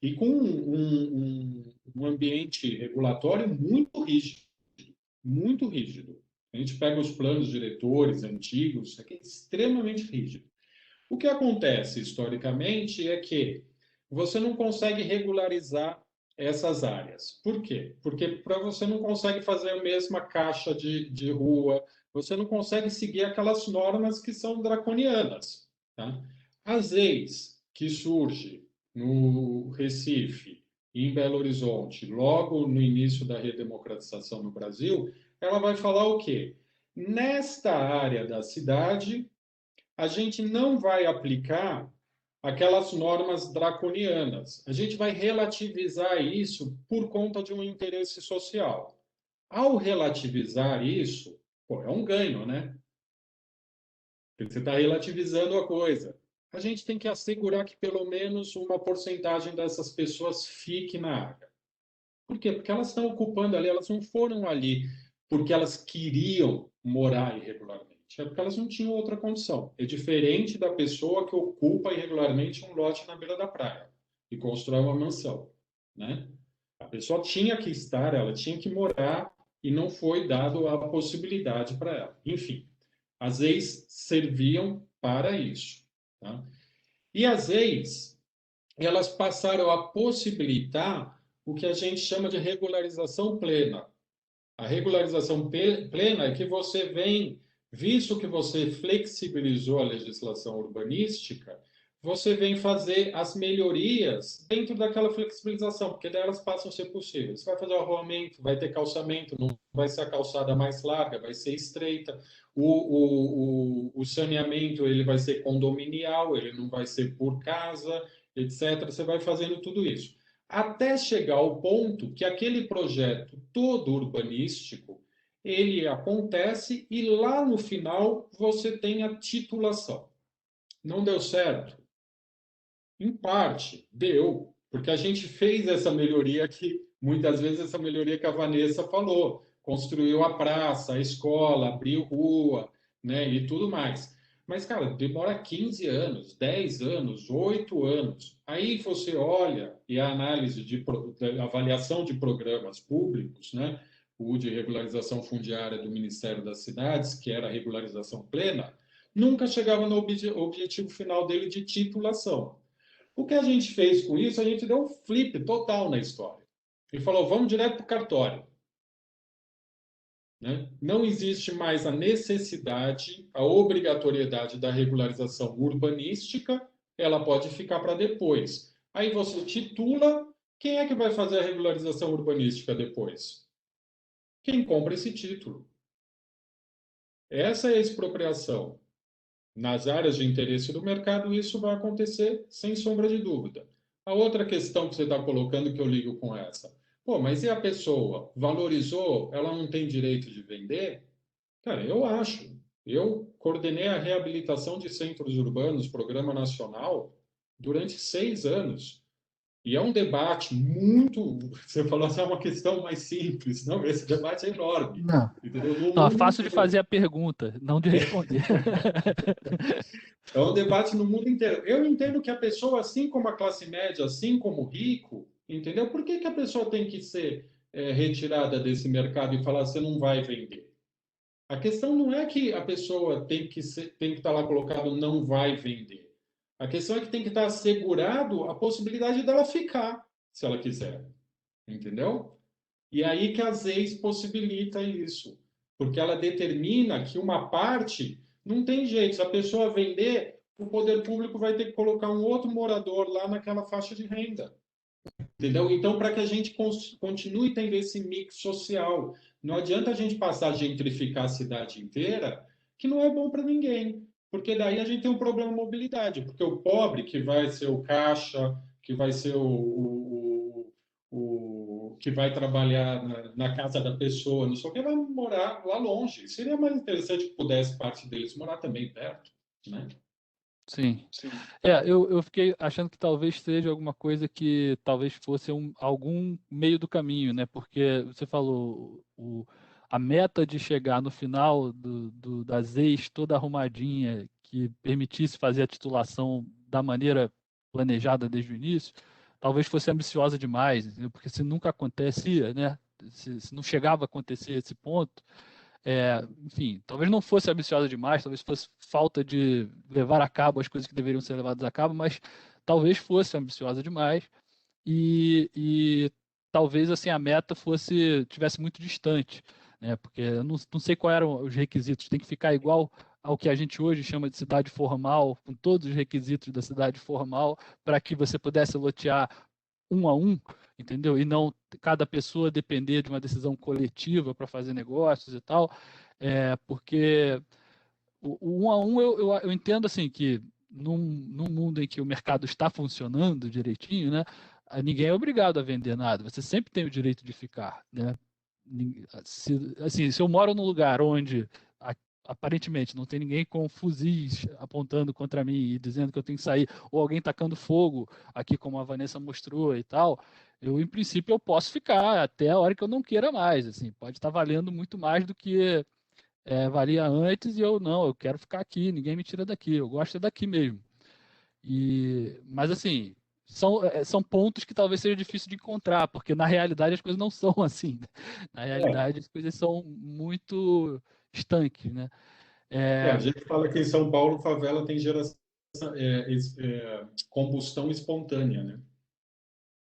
E com um ambiente regulatório muito rígido, muito rígido. A gente pega os planos diretores antigos, é extremamente rígido. O que acontece historicamente é que você não consegue regularizar essas áreas. Por quê? Porque você não consegue fazer a mesma caixa de rua, você não consegue seguir aquelas normas que são draconianas. Tá? As leis que surgem no Recife em Belo Horizonte, logo no início da redemocratização no Brasil, ela vai falar o quê? Nesta área da cidade, a gente não vai aplicar aquelas normas draconianas. A gente vai relativizar isso por conta de um interesse social. Ao relativizar isso, pô, é um ganho, né? Porque você está relativizando a coisa. A gente tem que assegurar que pelo menos uma porcentagem dessas pessoas fique na área. Por quê? Porque elas estão ocupando ali, elas não foram ali porque elas queriam morar irregularmente. É porque elas não tinham outra condição. É diferente da pessoa que ocupa irregularmente um lote na beira da praia e constrói uma mansão, né? A pessoa tinha que estar, ela tinha que morar e não foi dado a possibilidade para ela. Enfim, as leis serviam para isso, tá? E as leis, elas passaram a possibilitar o que a gente chama de regularização plena. A regularização plena é que você vem, visto que você flexibilizou a legislação urbanística, você vem fazer as melhorias dentro daquela flexibilização, porque daí elas passam a ser possíveis. Você vai fazer o arruamento, vai ter calçamento, não vai ser a calçada mais larga, vai ser estreita. O saneamento ele vai ser condominial, ele não vai ser por casa, etc. Você vai fazendo tudo isso até chegar ao ponto que aquele projeto todo urbanístico ele acontece e lá no final você tem a titulação. Não deu certo? Em parte, deu, porque a gente fez essa melhoria que, muitas vezes, essa melhoria que a Vanessa falou, construiu a praça, a escola, abriu rua, né, e tudo mais. Mas, cara, demora 15 anos, 10 anos, 8 anos. Aí você olha e a análise de avaliação de programas públicos, né, o de regularização fundiária do Ministério das Cidades, que era a regularização plena, nunca chegava no objetivo final dele de titulação. O que a gente fez com isso? A gente deu um flip total na história. E falou, vamos direto para o cartório. Né? Não existe mais a necessidade, a obrigatoriedade da regularização urbanística, ela pode ficar para depois. Aí você titula, quem é que vai fazer a regularização urbanística depois? Quem compra esse título. Essa é a expropriação. Nas áreas de interesse do mercado, isso vai acontecer sem sombra de dúvida. A outra questão que você está colocando que eu ligo com essa. Pô, mas e a pessoa? Valorizou? Ela não tem direito de vender? Cara, eu acho. Eu coordenei a reabilitação de centros urbanos, programa nacional, durante 6 anos. E é um debate muito. Você falou assim, é uma questão mais simples. Não, esse debate é enorme. Não. Entendeu? Não, é fácil de fazer a pergunta, não de responder. É um debate no mundo inteiro. Eu entendo que a pessoa, assim como a classe média, assim como o rico, entendeu? Por que a pessoa tem que ser retirada desse mercado e falar você não vai vender? A questão não é que a pessoa tem que estar lá colocado não vai vender. A questão é que tem que estar assegurado a possibilidade dela ficar, se ela quiser. Entendeu? E aí que as leis possibilita isso, porque ela determina que uma parte não tem jeito. Se a pessoa vender, o poder público vai ter que colocar um outro morador lá naquela faixa de renda. Entendeu? Então, para que a gente continue tendo esse mix social, não adianta a gente passar a gentrificar a cidade inteira, que não é bom para ninguém. Porque daí a gente tem um problema de mobilidade, porque o pobre, que vai ser o caixa, que vai ser o que vai trabalhar na casa da pessoa, não sei o que, vai morar lá longe. Seria mais interessante que pudesse parte deles morar também perto, né? Sim. Eu fiquei achando que talvez seja alguma coisa que talvez fosse algum meio do caminho, né? Porque você falou a meta de chegar no final das ex toda arrumadinha, que permitisse fazer a titulação da maneira planejada desde o início, talvez fosse ambiciosa demais, entendeu? Porque se nunca acontecia, né? Se não chegava a acontecer esse ponto, enfim, talvez não fosse ambiciosa demais, talvez fosse falta de levar a cabo as coisas que deveriam ser levadas a cabo, mas talvez fosse ambiciosa demais e talvez assim a meta tivesse muito distante, né? Porque eu não sei quais eram os requisitos, tem que ficar igual ao que a gente hoje chama de cidade formal, com todos os requisitos da cidade formal, para que você pudesse lotear um a um. entendeu? E não cada pessoa depender de uma decisão coletiva para fazer negócios e tal, porque o 1 a 1 eu entendo assim que num mundo em que o mercado está funcionando direitinho, né, ninguém é obrigado a vender nada, você sempre tem o direito de ficar, né? Se eu moro num lugar onde aparentemente não tem ninguém com fuzis apontando contra mim e dizendo que eu tenho que sair, ou alguém tacando fogo aqui, como a Vanessa mostrou e tal, em princípio, eu posso ficar até a hora que eu não queira mais. Assim, pode estar valendo muito mais do que valia antes, e eu não, eu quero ficar aqui, ninguém me tira daqui, eu gosto daqui mesmo. Mas assim, são pontos que talvez seja difícil de encontrar, porque na realidade as coisas não são assim. Na realidade as coisas são muito estanques, né? A gente fala que em São Paulo favela tem geração, combustão espontânea, né?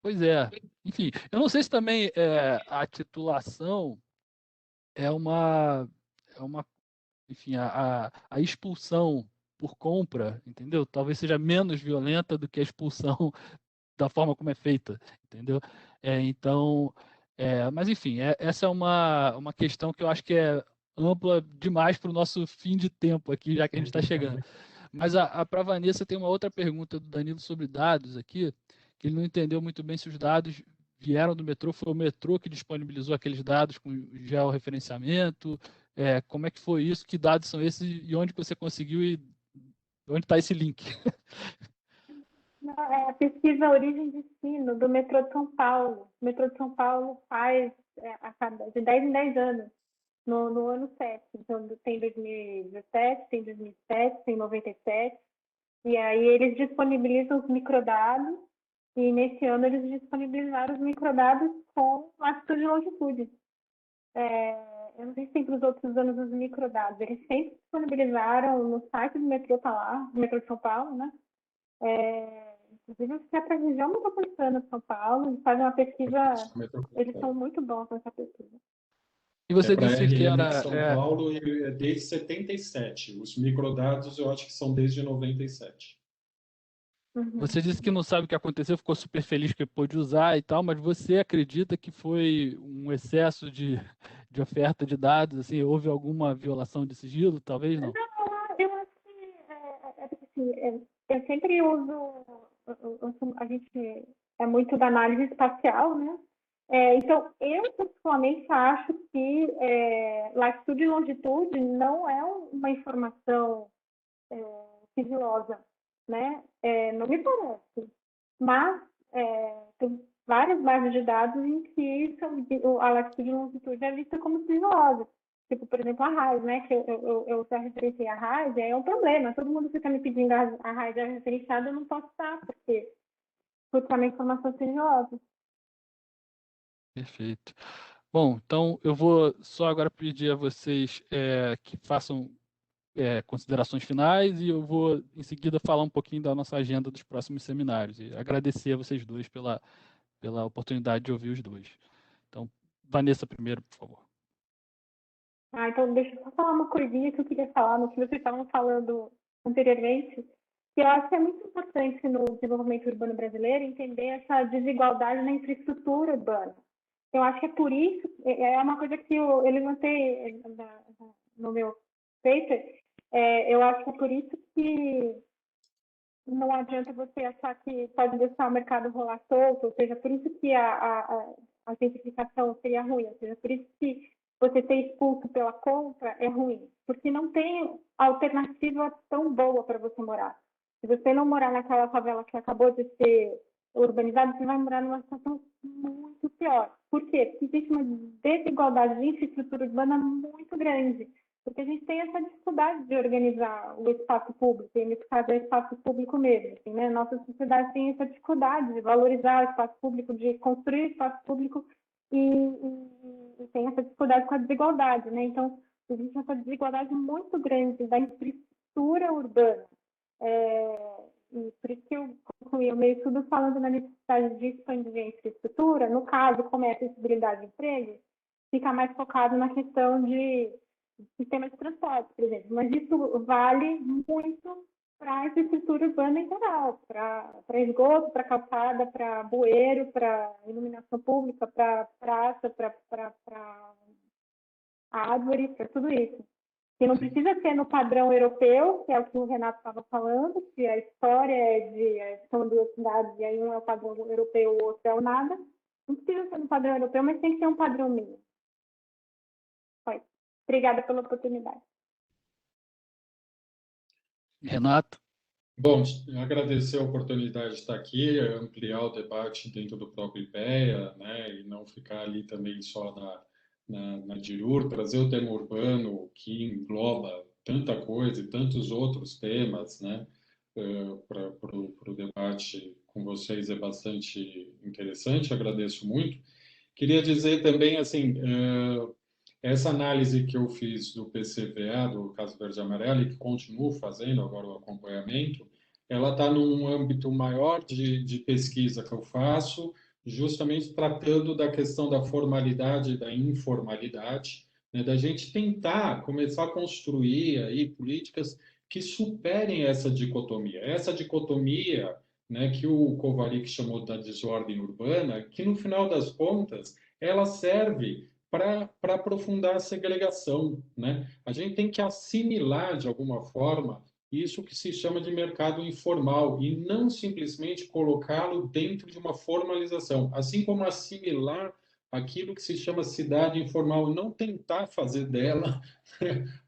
Pois é. Enfim, eu não sei se também a titulação é uma, enfim, a expulsão por compra, entendeu? Talvez seja menos violenta do que a expulsão da forma como é feita, entendeu? Então, mas enfim, essa é uma questão que eu acho que é ampla demais para o nosso fim de tempo aqui, já que a gente está chegando. Mas para a Vanessa tem uma outra pergunta do Danilo sobre dados aqui, que ele não entendeu muito bem se os dados vieram do metrô, foi o metrô que disponibilizou aqueles dados com georreferenciamento, como é que foi isso, que dados são esses e onde que você conseguiu e onde está esse link? A pesquisa Origem de Ensino do metrô de São Paulo. O metrô de São Paulo faz a cada de 10 em 10 anos, no ano 7. Então, tem 2017, tem 2007, tem 97. E aí eles disponibilizam os microdados, e nesse ano eles disponibilizaram os microdados com latitude e longitude. Eu não sei se tem para os outros anos os microdados. Eles sempre disponibilizaram no site do metrô, está lá, do metrô de São Paulo, né? Inclusive, se é para a região metropolitana de São Paulo, eles fazem uma pesquisa, eles são muito bons nessa pesquisa. E você Para a disse que RM era. de São Paulo é desde 77. Os microdados eu acho que são desde 97. Você disse que não sabe o que aconteceu, ficou super feliz que pôde usar e tal, mas você acredita que foi um excesso de oferta de dados? Assim, houve alguma violação de sigilo? Talvez não. Eu acho que assim, eu sempre uso, a gente é muito da análise espacial, né? Então, eu pessoalmente acho que latitude e longitude não é uma informação sigilosa, né? Não me parece. Mas tem várias bases de dados em que a latitude e longitude é vista como sigilosa. Tipo, por exemplo, a RAIS, né? Que eu já referenciei a RAIS, é um problema. Todo mundo fica me pedindo a RAIS referenciada, eu não posso dar, porque é uma informação sigilosa. Perfeito. Bom, então eu vou só agora pedir a vocês que façam considerações finais e eu vou em seguida falar um pouquinho da nossa agenda dos próximos seminários e agradecer a vocês dois pela oportunidade de ouvir os dois. Então, Vanessa primeiro, por favor. Então deixa eu só falar uma coisinha que eu queria falar no que vocês estavam falando anteriormente, que eu acho que é muito importante no desenvolvimento urbano brasileiro entender essa desigualdade na infraestrutura urbana. Eu acho que é por isso, é uma coisa que eu levantei no meu paper, eu acho que é por isso que não adianta você achar que pode deixar o mercado rolar solto, ou seja, por isso que a gentrificação seria ruim, ou seja, por isso que você ser expulso pela compra é ruim, porque não tem alternativa tão boa para você morar. Se você não morar naquela favela que acabou de ser urbanizada, você vai morar numa situação muito pior. Por quê? Porque existe uma desigualdade de infraestrutura urbana muito grande. Porque a gente tem essa dificuldade de organizar o espaço público, e nesse caso é o espaço público mesmo. Assim, né? Nossa sociedade tem essa dificuldade de valorizar o espaço público, de construir o espaço público e tem essa dificuldade com a desigualdade. Né? Então, existe essa desigualdade muito grande da infraestrutura urbana. E por isso que eu concluí o meu estudo falando na necessidade de expandir a infraestrutura. No caso, como é a acessibilidade de emprego, fica mais focado na questão de sistema de transporte, por exemplo. Mas isso vale muito para a infraestrutura urbana em geral, para esgoto, para calçada, para bueiro, para iluminação pública, para praça, para árvore, para tudo isso. Que não precisa ser no padrão europeu, que é o que o Renato estava falando, que a história são duas cidades, e aí um é o padrão europeu, o outro é o nada. Não precisa ser no padrão europeu, mas tem que ser um padrão mínimo. Foi. Obrigada pela oportunidade. Renato? Bom, agradecer a oportunidade de estar aqui, ampliar o debate dentro do próprio IPEA, né, e não ficar ali também só na DIRUR, trazer o tema urbano, que engloba tanta coisa e tantos outros temas, né, para o debate com vocês é bastante interessante, agradeço muito. Queria dizer também, assim, essa análise que eu fiz do PCVA, do Caso Verde e Amarelo, e que continuo fazendo agora o acompanhamento, ela está num âmbito maior de pesquisa que eu faço, justamente tratando da questão da formalidade e da informalidade, né, da gente tentar começar a construir aí políticas que superem essa dicotomia. Essa dicotomia, né, que o Kovarik chamou da desordem urbana, que no final das contas ela serve para aprofundar a segregação, né? A gente tem que assimilar, de alguma forma, isso que se chama de mercado informal e não simplesmente colocá-lo dentro de uma formalização, assim como assimilar aquilo que se chama cidade informal, não tentar fazer dela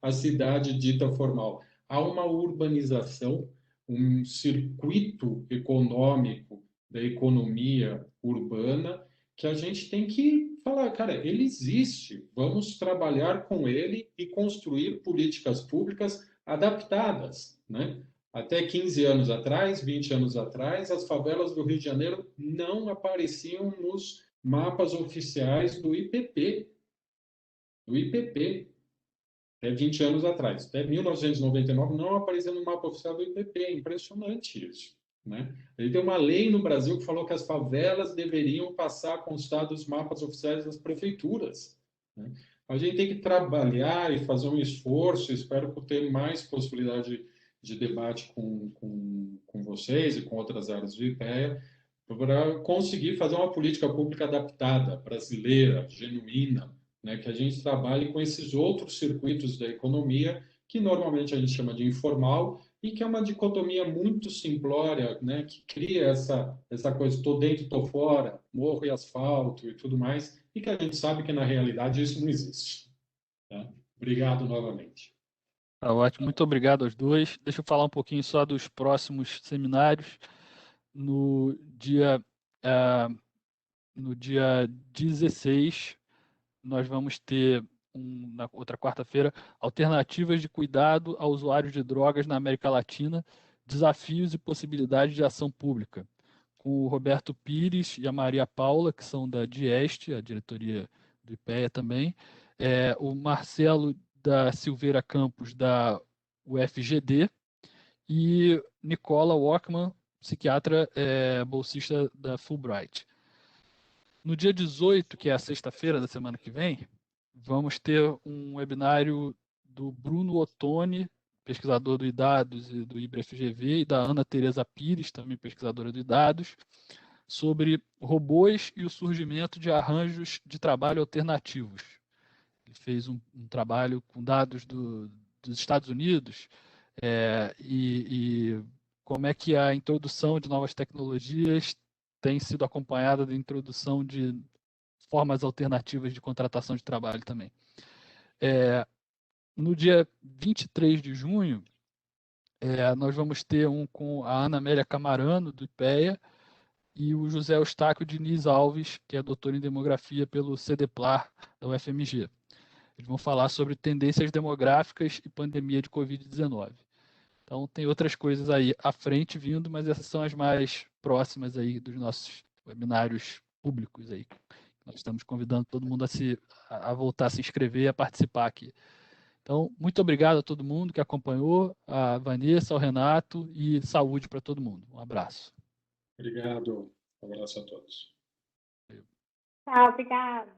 a cidade dita formal. Há uma urbanização, um circuito econômico da economia urbana que a gente tem que falar, cara, ele existe, vamos trabalhar com ele e construir políticas públicas adaptadas, né? Até 15 anos atrás, 20 anos atrás, as favelas do Rio de Janeiro não apareciam nos mapas oficiais do IPP. Do IPP, até 20 anos atrás. Até 1999 não aparecia no mapa oficial do IPP. É impressionante isso, né? Ele tem uma lei no Brasil que falou que as favelas deveriam passar a constar dos mapas oficiais das prefeituras, né? A gente tem que trabalhar e fazer um esforço, espero ter mais possibilidade de debate com vocês e com outras áreas do IPEA, para conseguir fazer uma política pública adaptada, brasileira, genuína, né, que a gente trabalhe com esses outros circuitos da economia, que normalmente a gente chama de informal, e que é uma dicotomia muito simplória, né, que cria essa coisa, estou dentro, estou fora, morro e asfalto e tudo mais, e que a gente sabe que na realidade isso não existe. Tá? Obrigado novamente. Tá ótimo, muito obrigado aos dois. Deixa eu falar um pouquinho só dos próximos seminários. No dia, no dia 16, nós vamos ter, na outra quarta-feira, alternativas de cuidado a usuários de drogas na América Latina, desafios e possibilidades de ação pública, com o Roberto Pires e a Maria Paula, que são da DIEST, a diretoria do IPEA também, o Marcelo da Silveira Campos, da UFGD, e Nicola Walkman, psiquiatra bolsista da Fulbright. No dia 18, que é a sexta-feira da semana que vem, vamos ter um webinário do Bruno Ottoni, pesquisador do IDADOS e do IBRE-FGV, e da Ana Teresa Pires, também pesquisadora do IDADOS, sobre robôs e o surgimento de arranjos de trabalho alternativos. Ele fez um trabalho com dados dos Estados Unidos e como é que a introdução de novas tecnologias tem sido acompanhada da introdução de formas alternativas de contratação de trabalho também. No dia 23 de junho, nós vamos ter um com a Ana Amélia Camarano, do IPEA, e o José Eustáquio Diniz Alves, que é doutor em demografia pelo CDPLAR, da UFMG. Eles vão falar sobre tendências demográficas e pandemia de Covid-19. Então, tem outras coisas aí à frente vindo, mas essas são as mais próximas aí dos nossos webinários públicos aí. Nós estamos convidando todo mundo a voltar a se inscrever e a participar aqui. Então, muito obrigado a todo mundo que acompanhou, a Vanessa, ao Renato, e saúde para todo mundo. Um abraço. Obrigado. Um abraço a todos. Tchau, obrigada.